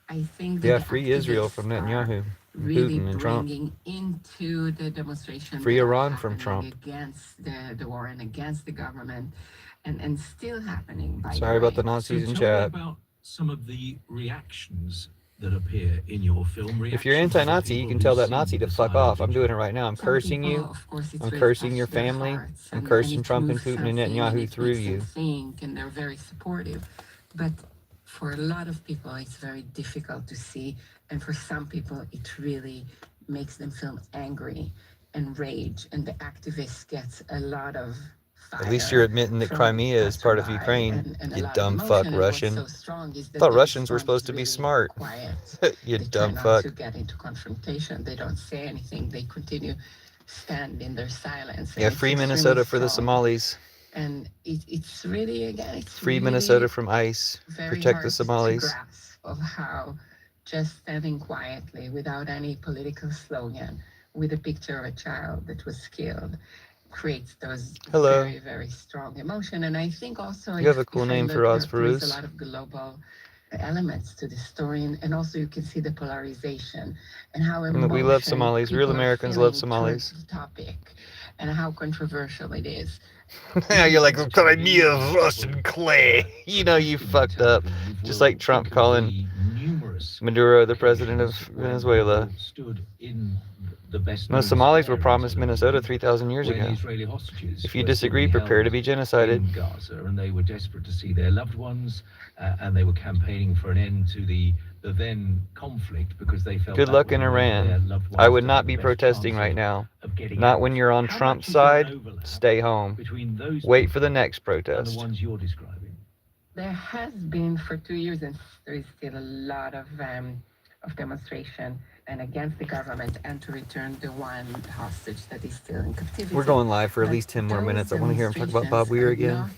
I think that Yeah, free Israel from Netanyahu, really Putin, and Trump. bringing into the demonstration Free that are Iran from happening Trump. against the war and against the government, and still happening. By Sorry about the way. Nazis in Tell me chat. about some of the reactions that appear in your film. If you're anti-Nazi, you can tell that Nazi to fuck off. I'm doing it right now. I'm cursing you. Of course, it's I'm really cursing your touched their family. hearts, I'm and cursing it Trump and moves Putin and something, Netanyahu it through makes them you. think, and they're very supportive. But for a lot of people, it's very difficult to see, and for some people, it really makes them feel angry and rage, and the activists get a lot of fire. At least you're admitting that Crimea is part of Ukraine, you dumb fuck Russian. I thought Russians were supposed to be smart. You dumb fuck. To get into confrontation, they don't say anything. They continue stand in their silence. Yeah, free Minnesota for the Somalis. And it's really, again, it's Free really Minnesota from ICE. very Protect the hard Somalis. to grasp of how just standing quietly without any political slogan with a picture of a child that was killed creates those very, very strong emotion. And I think also You have a cool name for Oz there's a Farouz. lot of global elements to the story, and also you can see the polarization and how We love Somalis. Real Americans love Somalis. the topic and how controversial it is. Yeah, you're like, Crimea Russian clay. You know you fucked up. Just like Trump calling Maduro the president of Venezuela. No, Somalis were promised Minnesota 3,000 years ago. If you disagree, prepare to be genocided. In Gaza, and they were desperate to see their loved ones, and they were campaigning for an end to the then conflict because they felt. Good luck in Iran. I would not be protesting right now. Not when you're on Trump's side. Stay home. Wait for the next protest. The ones you're describing. There has been for 2 years, and there is still a lot of demonstration and against the government, and to return the one hostage that is still in captivity. We're going live for at least 10 more minutes. I want to hear him talk about Bob Weir again.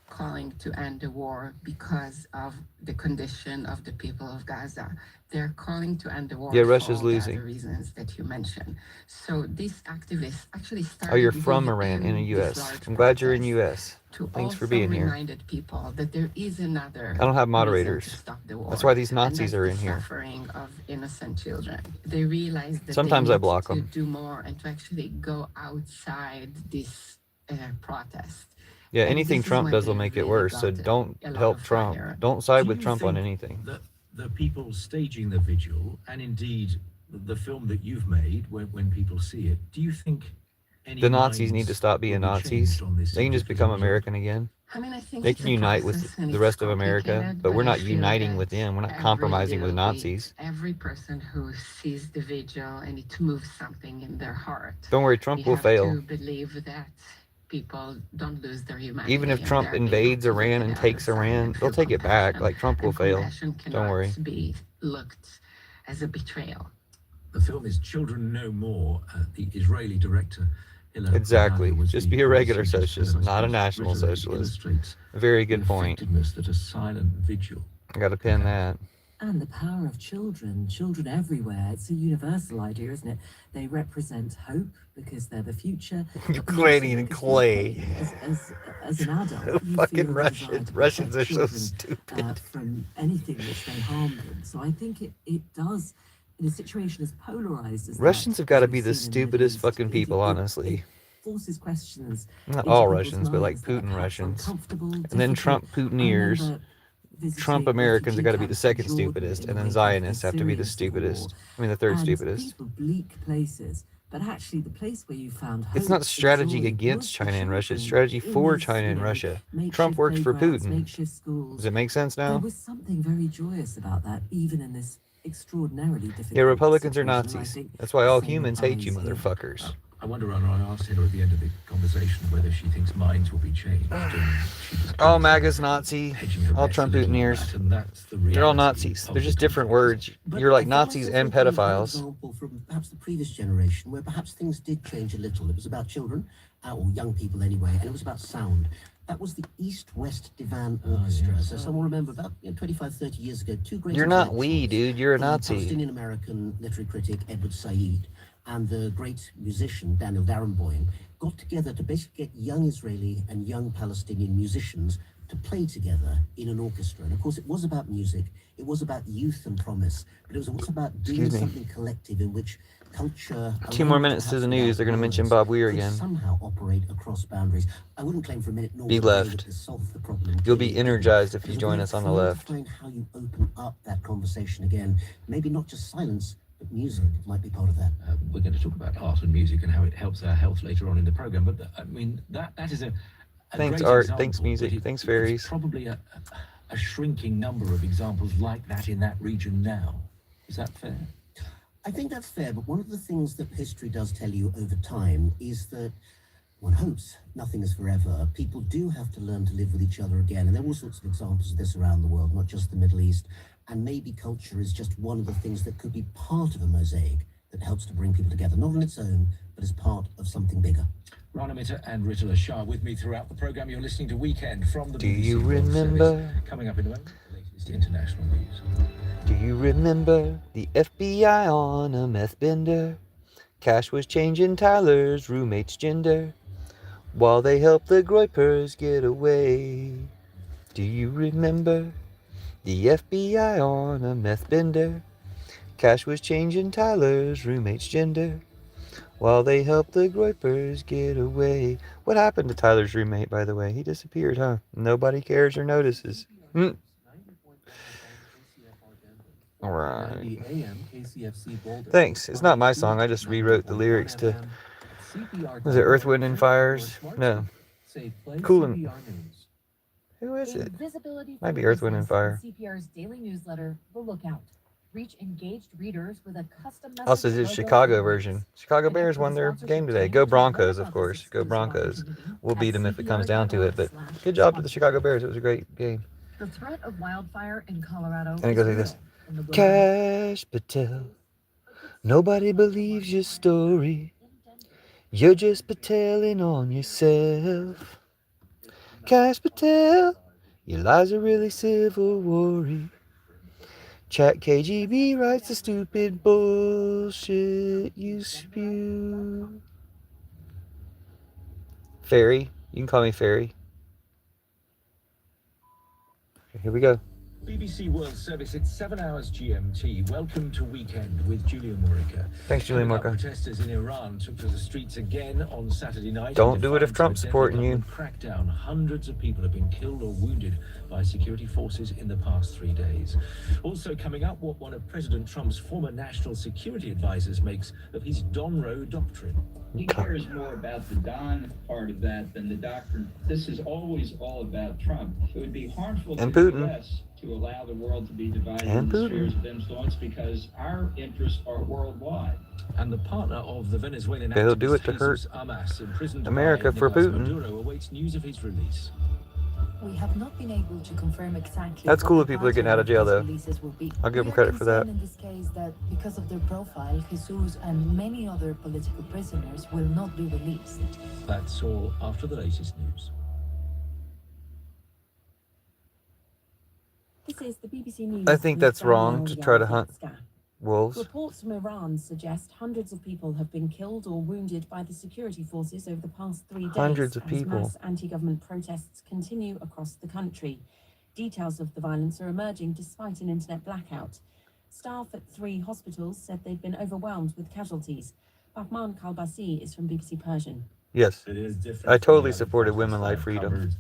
Calling to end the war because of the condition of the people of Gaza. They're calling to end the war. Yeah, for Russia's all losing. The other reasons that you mentioned. So these activists actually started. Oh, you're from Iran in the U.S. I'm glad you're in the U.S. Thanks for being here. Reminded people that there is another. I don't have moderators. Stop the war. That's why these Nazis are in here. Suffering of innocent children. They realize that sometimes they I block them. To do more and to actually go outside this protest. Yeah, anything Trump does will make it worse. So don't help Trump. Don't side with Trump on anything. The people staging the vigil, and indeed the film that you've made, when people see it, do you think the Nazis need to stop being Nazis? They can just become American again. I mean, I think they can unite with the rest of America, but we're not uniting with them. We're not compromising with Nazis. Every person who sees the vigil and it moves something in their heart. Don't worry, Trump will fail. To believe that people don't lose their humanity. Even if Trump invades Iran and takes Iran, they'll take it back. Like Trump will fail. Don't worry. Be looked as a betrayal. The film is Children No More. The Israeli director. Exactly. Just be a regular socialist, not a national socialist. A very good point. That a silent vigil. I got to pin that. And the power of children everywhere. It's a universal idea, isn't it? They represent hope because they're the future. Ukrainian clay. As an adult, you fucking feel Russians. Russians are so stupid. From anything which may harm them. So I think it does, in a situation as polarized as Russians have got to be the stupidest fucking people, honestly. Forces questions. Not all Russians, but like Putin Russians. And then Trump Putineers. Trump Americans have got to be the second stupidest, and then Zionists have to be the stupidest. I mean, the third stupidest. Bleak places, but actually, the place where you found hope, it's not strategy against China and Russia; it's strategy for China and Russia. Trump works for Putin. Does it make sense now? There was something very joyous about that, even in this extraordinarily difficult. Yeah, Republicans are Nazis. That's why all humans hate you, motherfuckers. I wonder, I asked her at the end of the conversation whether she thinks minds will be changed. All MAGA's Nazi, all Trump Putineers. They're all Nazis. They're just different words. You're like Nazis and pedophiles. Example from perhaps the previous generation, where perhaps things did change a little. It was about children, or young people anyway, and it was about sound. That was the East-West Divan Orchestra. Yes. So someone remember about 25, 30 years ago, two great You're not intellectuals, dude. You're a the Nazi. Palestinian-American literary critic Edward Said and the great musician Daniel Barenboim got together to basically get young Israeli and young Palestinian musicians to play together in an orchestra. And of course, it was about music, it was about youth and promise, but it was also about doing something collective in which culture... 2 more minutes to the news. They're going to mention Bob Weir again. ...somehow operate across boundaries. I wouldn't claim for a minute nor Be left. solve the problem. You'll be energized if you join us on the left. Find how you open up that conversation again. Maybe not just silence, but music might be part of that. We're going to talk about art and music and how it helps our health later on in the program. But I mean, that is a thanks great art, example, thanks music, thanks fairies. It's probably a shrinking number of examples like that in that region now. Is that fair? I think that's fair, but one of the things that history does tell you over time is that one hopes nothing is forever. People do have to learn to live with each other again, and there are all sorts of examples of this around the world, not just the Middle East. And maybe culture is just one of the things that could be part of a mosaic that helps to bring people together, not on its own, but as part of something bigger. Rana Mitter and Ritula Shah with me throughout the program. You're listening to Weekend from the BBC. Do you World remember? Service. Coming up in a moment, the latest international news. Do you remember the FBI on a meth bender? Cash was changing Tyler's roommate's gender while they helped the Groypers get away. Do you remember the FBI on a meth bender? Cash was changing Tyler's roommate's gender while they helped the Groypers get away. What happened to Tyler's roommate, by the way? He disappeared, huh? Nobody cares or notices. Alright. Thanks. It's not my song. I just rewrote the lyrics to... Was it Earth, Wind, and Fire's? No. Cool and... Who is it? Might be Earth, Wind, and Fire. CPR's daily newsletter, The Lookout. Reach engaged readers with a custom message. Also did Chicago version. Chicago Bears won their game today. Go Broncos, of course. Go Broncos. We'll beat them if it comes down to it. But good job to the Chicago Bears. It was a great game. The threat of wildfire in Colorado. And it goes like this. Cash Patel, nobody believes your story. You're just Pateling on yourself. Cash Patel, your lies are really Civil War-y. Chat KGB writes the stupid bullshit you spew. Fairy, you can call me Fairy. Okay, here we go. BBC World Service, it's 7 hours GMT. Welcome to Weekend with Julian Morica. Thanks, Julian Morica. Protesters in Iran took to the streets again on Saturday night. Don't do it if Trump's supporting you. Crackdown. Hundreds of people have been killed or wounded by security forces in the past 3 days. Also coming up, what one of President Trump's former national security advisors makes of his Don Roe doctrine. He cares more about the Don part of that than the doctrine. This is always all about Trump. It would be harmful to the U.S. to allow the world to be divided into spheres of influence because our interests are worldwide. And the partner of the Venezuelan They'll do it to hurt America for Putin. Maduro awaits news of his release. We have not been able to confirm exactly. That's cool if people are getting out of jail, though. I'll give them credit for that. In this case, that because of their profile, Jesus and many other political prisoners will not be released. That's all after the latest news. This is the BBC News. I think that's wrong to try to hunt wolves. Reports from Iran suggest hundreds of people have been killed or wounded by the security forces over the past 3 days. Hundreds of people. As mass anti-government protests continue across the country. Details of the violence are emerging despite an internet blackout. Staff at 3 hospitals said they'd been overwhelmed with casualties. Bahman Kalbasi is from BBC Persian. Yes, it is different. I totally supported women life freedom.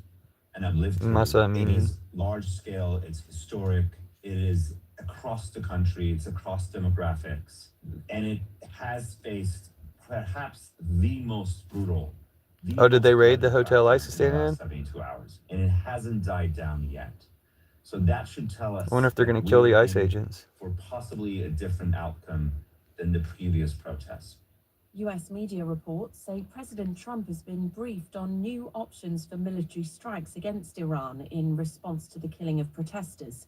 And I've lived through it is large scale, it's historic, it is across the country, it's across demographics, and it has faced perhaps the most brutal. Oh, did they raid the hotel ISIS stayed in? 72 hours, and it hasn't died down yet. So that should tell us. I wonder if they're going to kill the ICE agents. For possibly a different outcome than the previous protests. US media reports say President Trump has been briefed on new options for military strikes against Iran in response to the killing of protesters.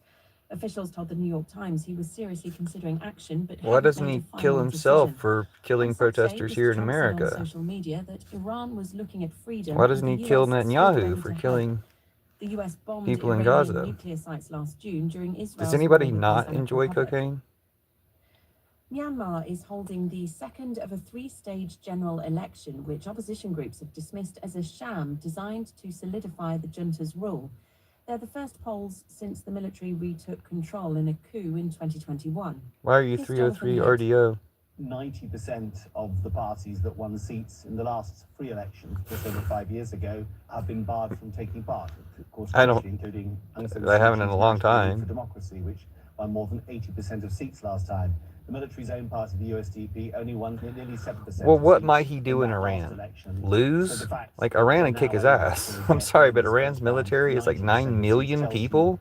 Officials told the New York Times he was seriously considering action, but why doesn't he kill himself for killing protesters here in America? On social media that Iran was looking at freedom. Why doesn't he kill Netanyahu for killing the US bombed people in Iranian Gaza? nuclear sites last June during Israel's Does anybody war with not Islamic enjoy Republic. cocaine? Myanmar is holding the second of a three-stage general election, which opposition groups have dismissed as a sham designed to solidify the junta's rule. They're the first polls since the military retook control in a coup in 2021. Why are you 303 RDO? 90% of the parties that won seats in the last free election just over 5 years ago have been barred from taking part. Of course, including I haven't in a long time. For democracy, which won more than 80% of seats last time. The military's own party, the USDP, only won nearly 7%. Well, what might he do in Iran? Lose? Like, Iran would kick his ass. I'm sorry, but Iran's military is like 9 million people.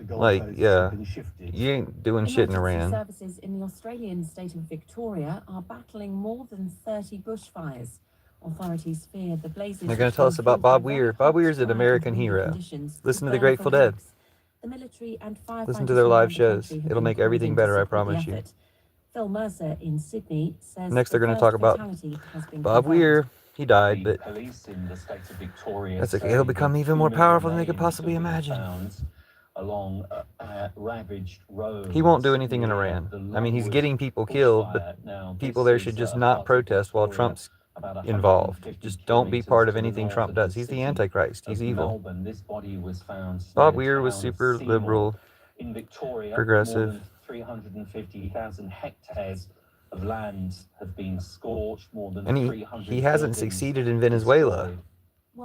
Like, yeah, you ain't doing shit in Iran. Services in the Australian state of Victoria are battling more than 30 bushfires. Authorities fear the blazes. They're going to tell us about Bob Weir. Bob Weir is an American hero. Listen to the Grateful Dead. The military and firefighters Listen to their live shows. It'll make everything better, I promise you. Phil Mercer in Sydney says next they're going to talk about Bob Weir. He died, but that's okay. He'll become even more powerful than they could possibly imagine. Along ravaged roads. He won't do anything in Iran. I mean, he's getting people killed, but people there should just not protest while Trump's involved. Just don't be part of anything Trump does. He's the Antichrist. He's evil. Bob Weir was super liberal, progressive. 350,000 hectares of land have been scorched. More than and he hasn't succeeded in Venezuela.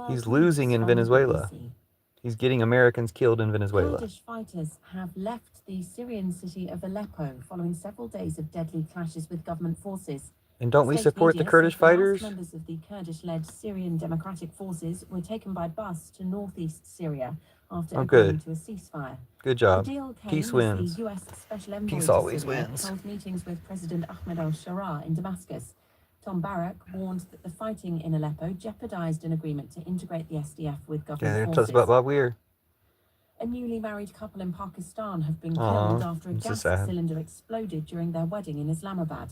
He's losing in Venezuela. He's getting Americans killed in Venezuela. Kurdish fighters have left the Syrian city of Aleppo following several days of deadly clashes with government forces. And don't we support the Kurdish fighters? Members of the Kurdish-led Syrian Democratic Forces were taken by bus to northeast Syria after agreeing to a ceasefire. Good job. Peace wins. The US Special Envoy Peace always wins. held meetings with President Ahmed al-Sharaa in Damascus. Tom Barrack warned that the fighting in Aleppo jeopardized an agreement to integrate the SDF with government forces. Tell us about Bob Weir. A newly married couple in Pakistan have been killed after a gas cylinder exploded during their wedding in Islamabad.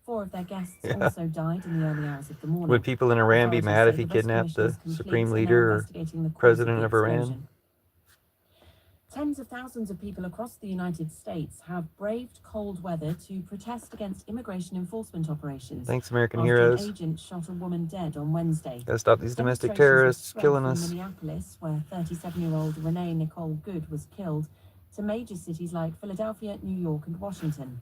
4 of their guests also died in the early hours of the morning. Would people in Iran be mad if he kidnapped the supreme leader or president of Iran? Tens of thousands of people across the United States have braved cold weather to protest against immigration enforcement operations. Thanks, American heroes. An agent shot a woman dead on Wednesday. Gotta stop these domestic terrorists killing us. From Minneapolis, where 37-year-old Renee Nicole Good was killed, to major cities like Philadelphia, New York, and Washington.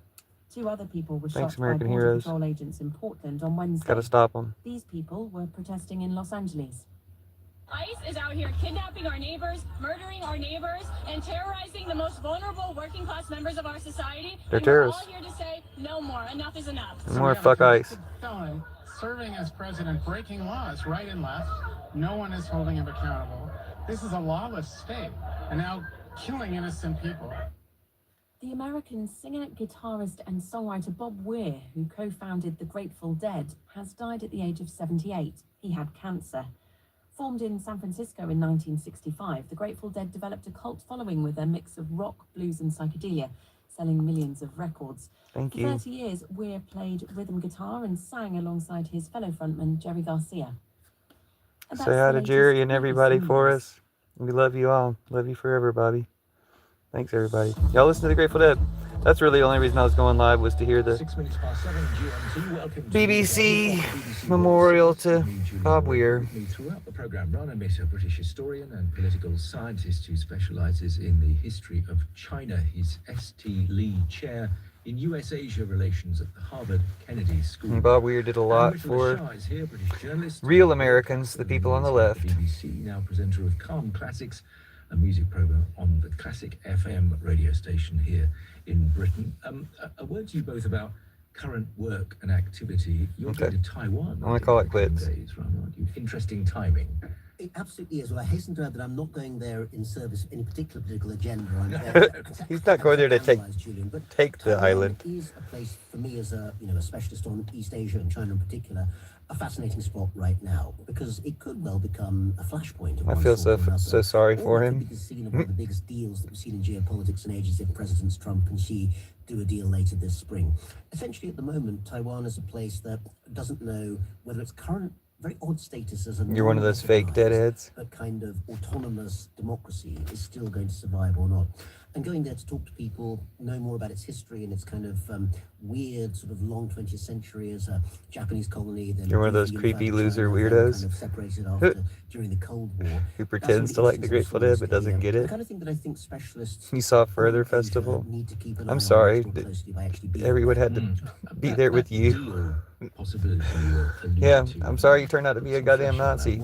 2 other people were shot by Border Patrol agents in Portland on Wednesday. Gotta stop them. These people were protesting in Los Angeles. ICE is out here kidnapping our neighbors, murdering our neighbors, and terrorizing the most vulnerable working class members of our society. They're terrorists. We're all here to say, no more. Enough is enough. No more fuck ICE. Felon serving as president, breaking laws right and left. No one is holding him accountable. This is a lawless state, and now killing innocent people. The American singer, guitarist, and songwriter Bob Weir, who co-founded the Grateful Dead, has died at the age of 78. He had cancer. Formed in San Francisco in 1965, the Grateful Dead developed a cult following with their mix of rock, blues, and psychedelia, selling millions of records. Thank For you. 30 years, Weir played rhythm guitar and sang alongside his fellow frontman, Jerry Garcia. Say hi to Jerry and everybody for us. We love you all. Love you forever, Bobby. Thanks, everybody. Y'all listen to the Grateful Dead. That's really the only reason I was going live, was to hear the BBC memorial to Bob Weir. Throughout the programme, Rana Mitter, a British historian and political scientist who specialises in the history of China. He's St. Lee Chair in US-Asia Relations at the Harvard Kennedy School. And Bob Weir did a lot for real Americans, the people on the left. BBC, now presenter of Calm Classics, a music programme on the Classic FM radio station here in Britain. A word to you both about current work and activity. You're going to Taiwan. I want to call it quits. Days, right, aren't you? Interesting timing. It absolutely is. Well, I hasten to add that I'm not going there in service of any particular political agenda. I'm there He's not going there to take the island. Is a place for me as a specialist on East Asia and China in particular. a fascinating spot right now because it could well become a flashpoint. I feel so sorry for him. It could be the scene of one of the biggest deals that we've seen in geopolitics in ages if Presidents Trump and Xi do a deal later this spring. Essentially, at the moment, Taiwan is a place that doesn't know whether its current very odd status as a You're one of those fake deadheads. but kind of autonomous democracy is still going to survive or not. And going there to talk to people, know more about its history and its kind of weird sort of long 20th century as a Japanese colony. Then You're one of those creepy loser weirdos kind of separated after during the Cold War. who pretends to like the Grateful Dead but doesn't get The it. kind of thing that I think specialists You saw Further Festival. need to keep an eye I'm on sorry. much more closely by actually being Everyone had to be there with you. Yeah, I'm sorry you turned out to be a goddamn Nazi.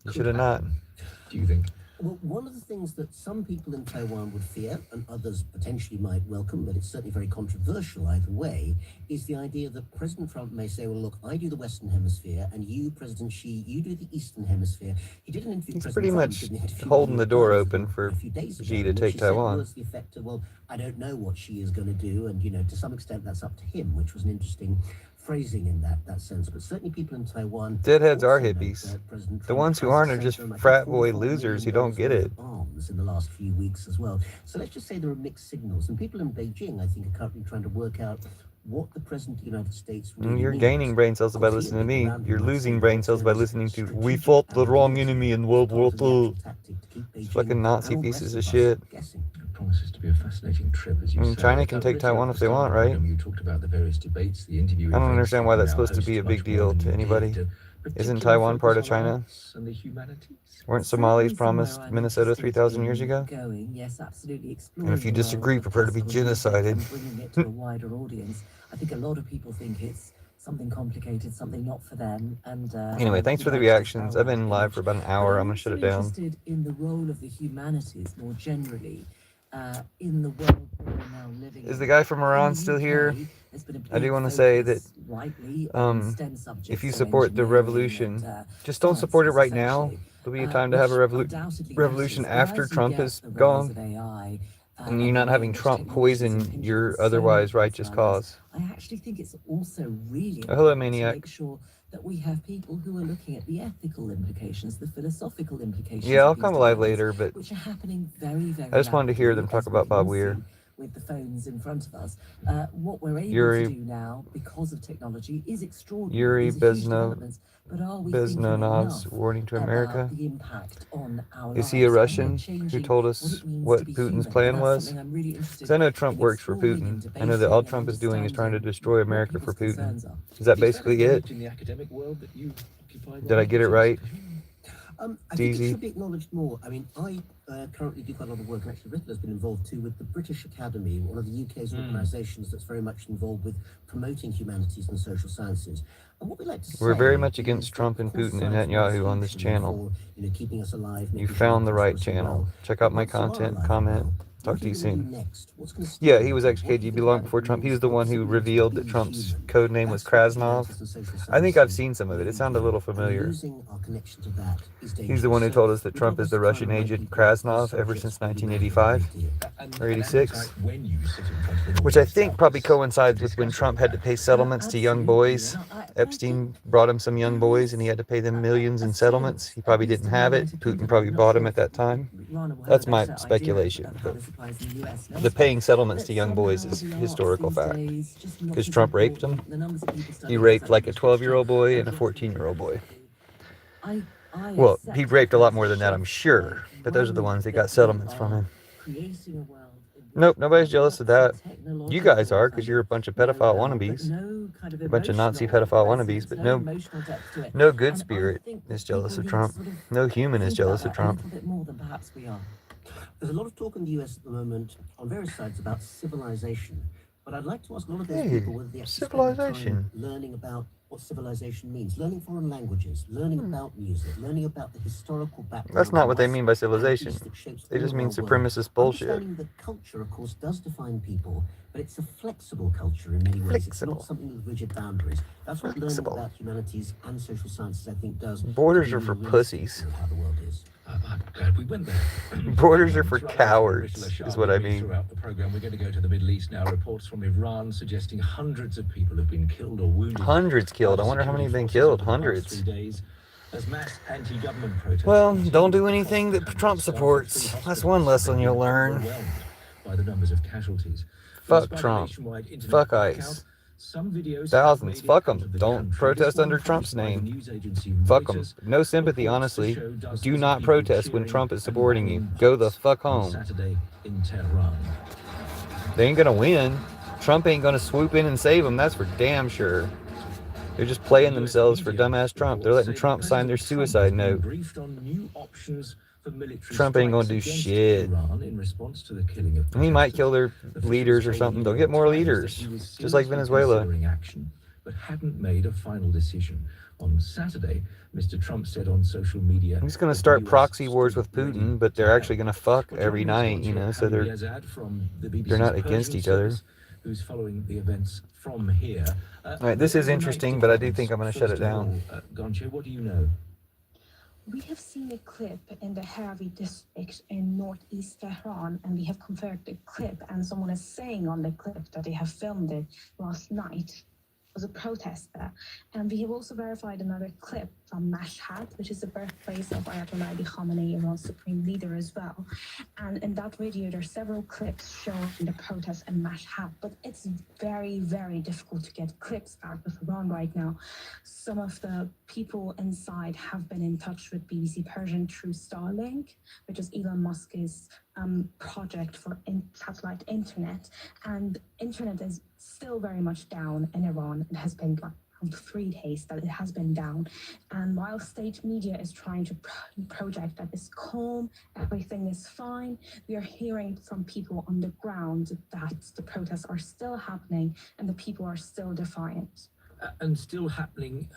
You should have not. Do you think? Well, one of the things that some people in Taiwan would fear, and others potentially might welcome, but it's certainly very controversial either way, is the idea that President Trump may say, well, look, I do the Western Hemisphere, and you, President Xi, you do the Eastern Hemisphere. He did an interview with He's President pretty Trump, much didn't he, holding the door open for a few days ago, Xi to in which take he said Taiwan. words to the effect of, well, I don't know what Xi is going to do, and, to some extent that's up to him, which was an interesting phrasing in that sense. But certainly people in Taiwan... Deadheads are also note hippies. that President The Trump ones who has aren't are sent just them, I think, frat boy $44 losers who million don't get it. arms in the last few weeks as well. So let's just say there are mixed signals. And people in Beijing, I think, are currently trying to work out what the President of the United States really You're means. gaining brain cells by listening to me. You're losing brain cells by listening to "We fought the wrong enemy in World War II." Fucking Nazi pieces of shit. It promises to be a fascinating trip, as you say. China can take Taiwan if they want, right? You talked about the various debates, the interview. I don't understand why that's supposed to be a big deal to anybody. Isn't Taiwan part of China? And the humanities. Weren't Somalis promised Minnesota 3,000 years ago? Going, yes, absolutely. And if you disagree, prepare to be genocided. And bringing it to a wider audience. I think a lot of people think it's something complicated, something not for them. And Anyway, thanks for the reactions. I've been live for about an hour. I'm gonna shut it down. Interested in the role of the humanities more generally in the world we're now living in. Is the guy from Iran still here? I do want to say that if you support the revolution, just don't support it right now. There'll be a time to have a revolution after Trump is gone, and you're not having Trump poison your otherwise righteous cause. I actually think it's also really Oh, hello, important to Maniac. make sure that we have people who are looking at the ethical implications, the philosophical implications. Yeah, I'll of these come live developments, later, but which are happening very, very I just wanted to hear them rapidly, talk about as Bob we Weir. can see with the phones in front of us. What we're able Yuri- to do now because of technology is extraordinary. Yuri These are huge developments, but are we thinking Beznonov's enough warning to about America. the impact on our Is he a lives? Russian And we're who changing told what us it means what to be Putin's human. plan And that's was? something I'm really interested Because I know Trump in works for exploring and Putin. I know that all debating Trump and is doing is trying to understanding destroy what America people's for Putin. concerns are. Is that basically it? In the academic world that you occupy. Did I get it right? I think it DZ? should be acknowledged more. I mean, I currently do quite a lot of work, and actually Riddler's been involved too, with the British Academy, one of the UK's organisations that's very much involved with promoting humanities and social sciences. And what we like to We're say very much is against that, Trump and of course, Putin and science Netanyahu is on this huge channel. for, keeping us alive. You making sure found the we're right prosperous and channel. well. Check out my Once you are content, alive and comment. well, Talk what to you are we gonna do soon. next? What's gonna Yeah, stay? he was What do you ex-KGB think long about before it Trump. He means was the for one who simply revealed that being Trump's human? code name was That's what Krasnov. humanities and social I think I've sciences seen some of it. It really sounded a do. little And familiar. losing our connection to that is He's the dangerous. one who So told us that we Trump don't is the want to Russian try and agent remind people that Krasnov these ever subjects since really matter 1985 a great deal. or 86. When you sit in front of an Which I audience think like probably this, coincides with when Trump had to pay settlements to young boys. Epstein brought him some young boys and he had to pay them millions in settlements. He probably didn't have it. Putin probably bought him at that time. That's my speculation. But the paying settlements to young boys is historical fact. Because Trump raped them. He raped like a 12-year-old boy and a 14-year-old boy. Well, he raped a lot more than that, I'm sure. But those are the ones that got settlements from him. Nope, nobody's jealous of that. You guys are, because you're a bunch of pedophile wannabes. A bunch of Nazi pedophile wannabes, but no good spirit is jealous of Trump. No human is jealous of Trump. There's a lot of talk in the US at the moment on various sides about civilization. But I'd like to ask a lot of those Hey, people whether they actually spend civilization. time learning about what civilization means, learning foreign languages, learning about music, learning about the historical background. That's not what they of mean by West and civilization. East that shapes They just all mean our world. supremacist bullshit. Understanding that culture, of course, does define people, but it's a flexible culture in many ways. Flexible. It's not something with rigid boundaries. That's what Flexible. learning about humanities and social sciences, I think, does. Borders to are give for you a real pussies. sense of how the world is. I'm glad we went there. Borders are for cowards, is what I mean. Throughout the program, we're going to go to the Middle East now. Reports from Iran suggesting hundreds of people have been killed or wounded. Hundreds killed. I wonder how many have been killed. Hundreds. As mass anti-government protests. Well, don't do anything that Trump supports. That's one lesson you'll learn. By the numbers of casualties. Fuck Trump. Fuck ICE. Thousands. Fuck them. Don't protest under Trump's name. Fuck them. No sympathy, honestly. Do not protest when Trump is supporting you. Go the fuck home. They ain't gonna win. Trump ain't gonna swoop in and save them. That's for damn sure. They're just playing themselves for dumbass Trump. They're letting Trump sign their suicide note. Trump ain't gonna do shit. He might kill their leaders or something. They'll get more leaders, just like Venezuela. But hadn't made a final decision. On Saturday, Mr. Trump said on social media, he's gonna start proxy wars with Putin, but they're actually gonna fuck every night, you know, so they're not against each other. Who's following the events from here? All right, this is interesting, but I do think I'm going to shut it down. Gonche, what do you know? We have seen a clip in the Harvey district in northeast Tehran, and we have confirmed the clip, and someone is saying on the clip that they have filmed it last night. Was a protest there. And we have also verified another clip from Mashhad, which is the birthplace of Ayatollah Ali Khamenei, Iran's supreme leader as well. And in that video, there are several clips showing the protest in Mashhad, but it's very, very difficult to get clips out of Iran right now. Some of the people inside have been in touch with BBC Persian through Starlink, which is Elon Musk's project for satellite internet, and internet is still very much down in Iran. It has been like 3 days that it has been down, and while state media is trying to project that it's calm, everything is fine, we are hearing from people on the ground that the protests are still happening and the people are still defiant. And still happening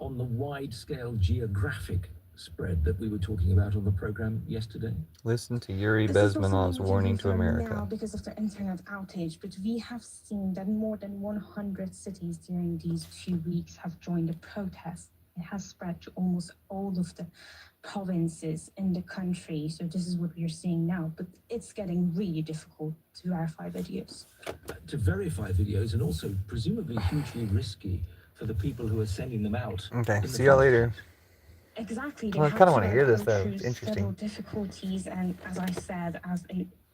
on the wide-scale geographic spread that we were talking about on the program yesterday. Listen to Yuri Bezmenov's warning to America. Now because of the internet outage, but we have seen that more than 100 cities during these 2 weeks have joined the protest. It has spread to almost all of the provinces in the country. So this is what we are seeing now, but it's getting really difficult to verify videos. To verify videos, and also presumably hugely risky for the people who are sending them out. Okay, see y'all later. Exactly. Well, I kind of want to hear this, though. It's interesting. Difficulties, and as I said,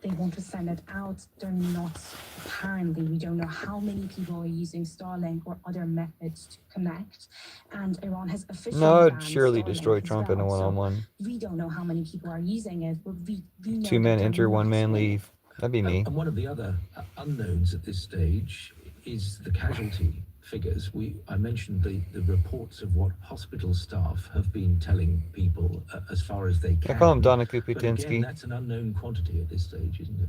they want to send it out, they're not. Apparently, we don't know how many people are using Starlink or other methods to connect. And Iran has officially No, banned it'd surely Starlink destroy as Trump in a well. So one-on-one. we don't know how many people are using it, but we know 2 men that enter, they're 1 man not. leave. That'd be me. And one of the other unknowns at this stage is the casualty figures. I mentioned the reports of what hospital staff have been telling people as far as they can. I call him Donna But again, Kuputinsky. that's an unknown quantity at this stage, isn't it?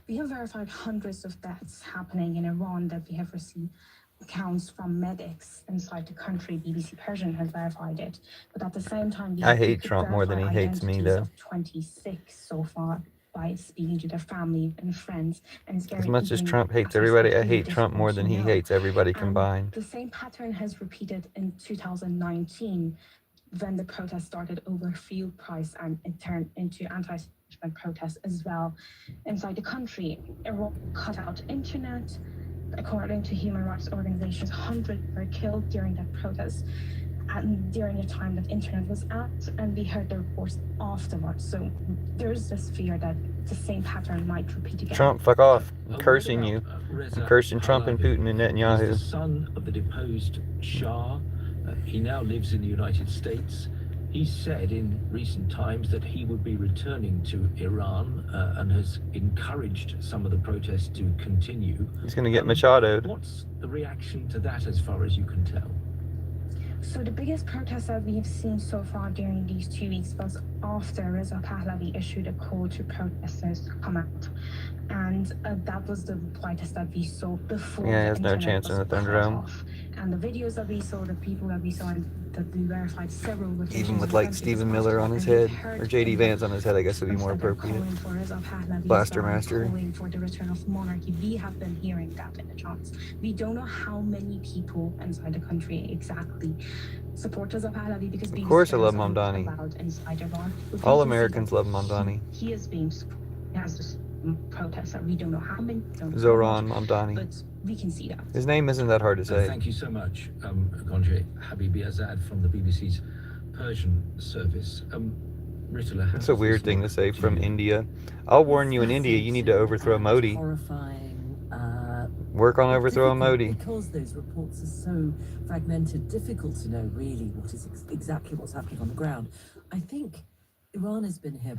We have verified hundreds of deaths happening in Iran that we have received accounts from medics inside the country. BBC Persian has verified it. But at the same time, I hate Trump more than he hates me, though. 26 so far by speaking to their family and friends. And it's As much as Trump hates everybody, I hate Trump more than he hates everybody combined. The same pattern has repeated in 2019 when the protest started over fuel price, and it turned into anti-establishment protests as well inside the country. Iran cut out internet. According to human rights organizations, hundreds were killed during that protest and during the time that internet was out, and we heard the reports afterwards. So there's this fear that the same pattern might repeat again. Trump, fuck off. I'm cursing you. I'm cursing Trump and Putin and Netanyahu. He's the son of the deposed Shah. He now lives in the United States. He said in recent times that he would be returning to Iran and has encouraged some of the protests to continue. He's going to get machadoed. What's the reaction to that as far as you can tell? So the biggest protest that we have seen so far during these 2 weeks was after Reza Pahlavi issued a call to protesters to come out. And that was the protest that we saw before. Yeah, he has the no internet chance in was the cut Thunderdome. off. And the videos that we saw, the people that we saw, and that we verified several locations. Even with like Stephen Miller on his head, or JD Vance on his head, I guess would be more appropriate. Blaster Master. Calling for the return of monarchy. We have been hearing that in the chants. We don't know how many people inside the country exactly supporters of Pahlavi because Of course I love about Mamdani. and despite Iran. But All we can see Americans that love Mamdani. He is being, he has this protest that we don't know how many, don't know how Zoran much, Mamdani. but we can see that. His name isn't that hard to say. Thank you so much, Gonje Habibi Azad from the BBC's Persian service. Ritala, It's a weird thing to say from India. I'll warn you, in India, you need to overthrow Modi. Horrifying. Work on overthrowing Modi. Because those reports are so fragmented, difficult to know really what is exactly what's happening on the ground. I think Iran has been here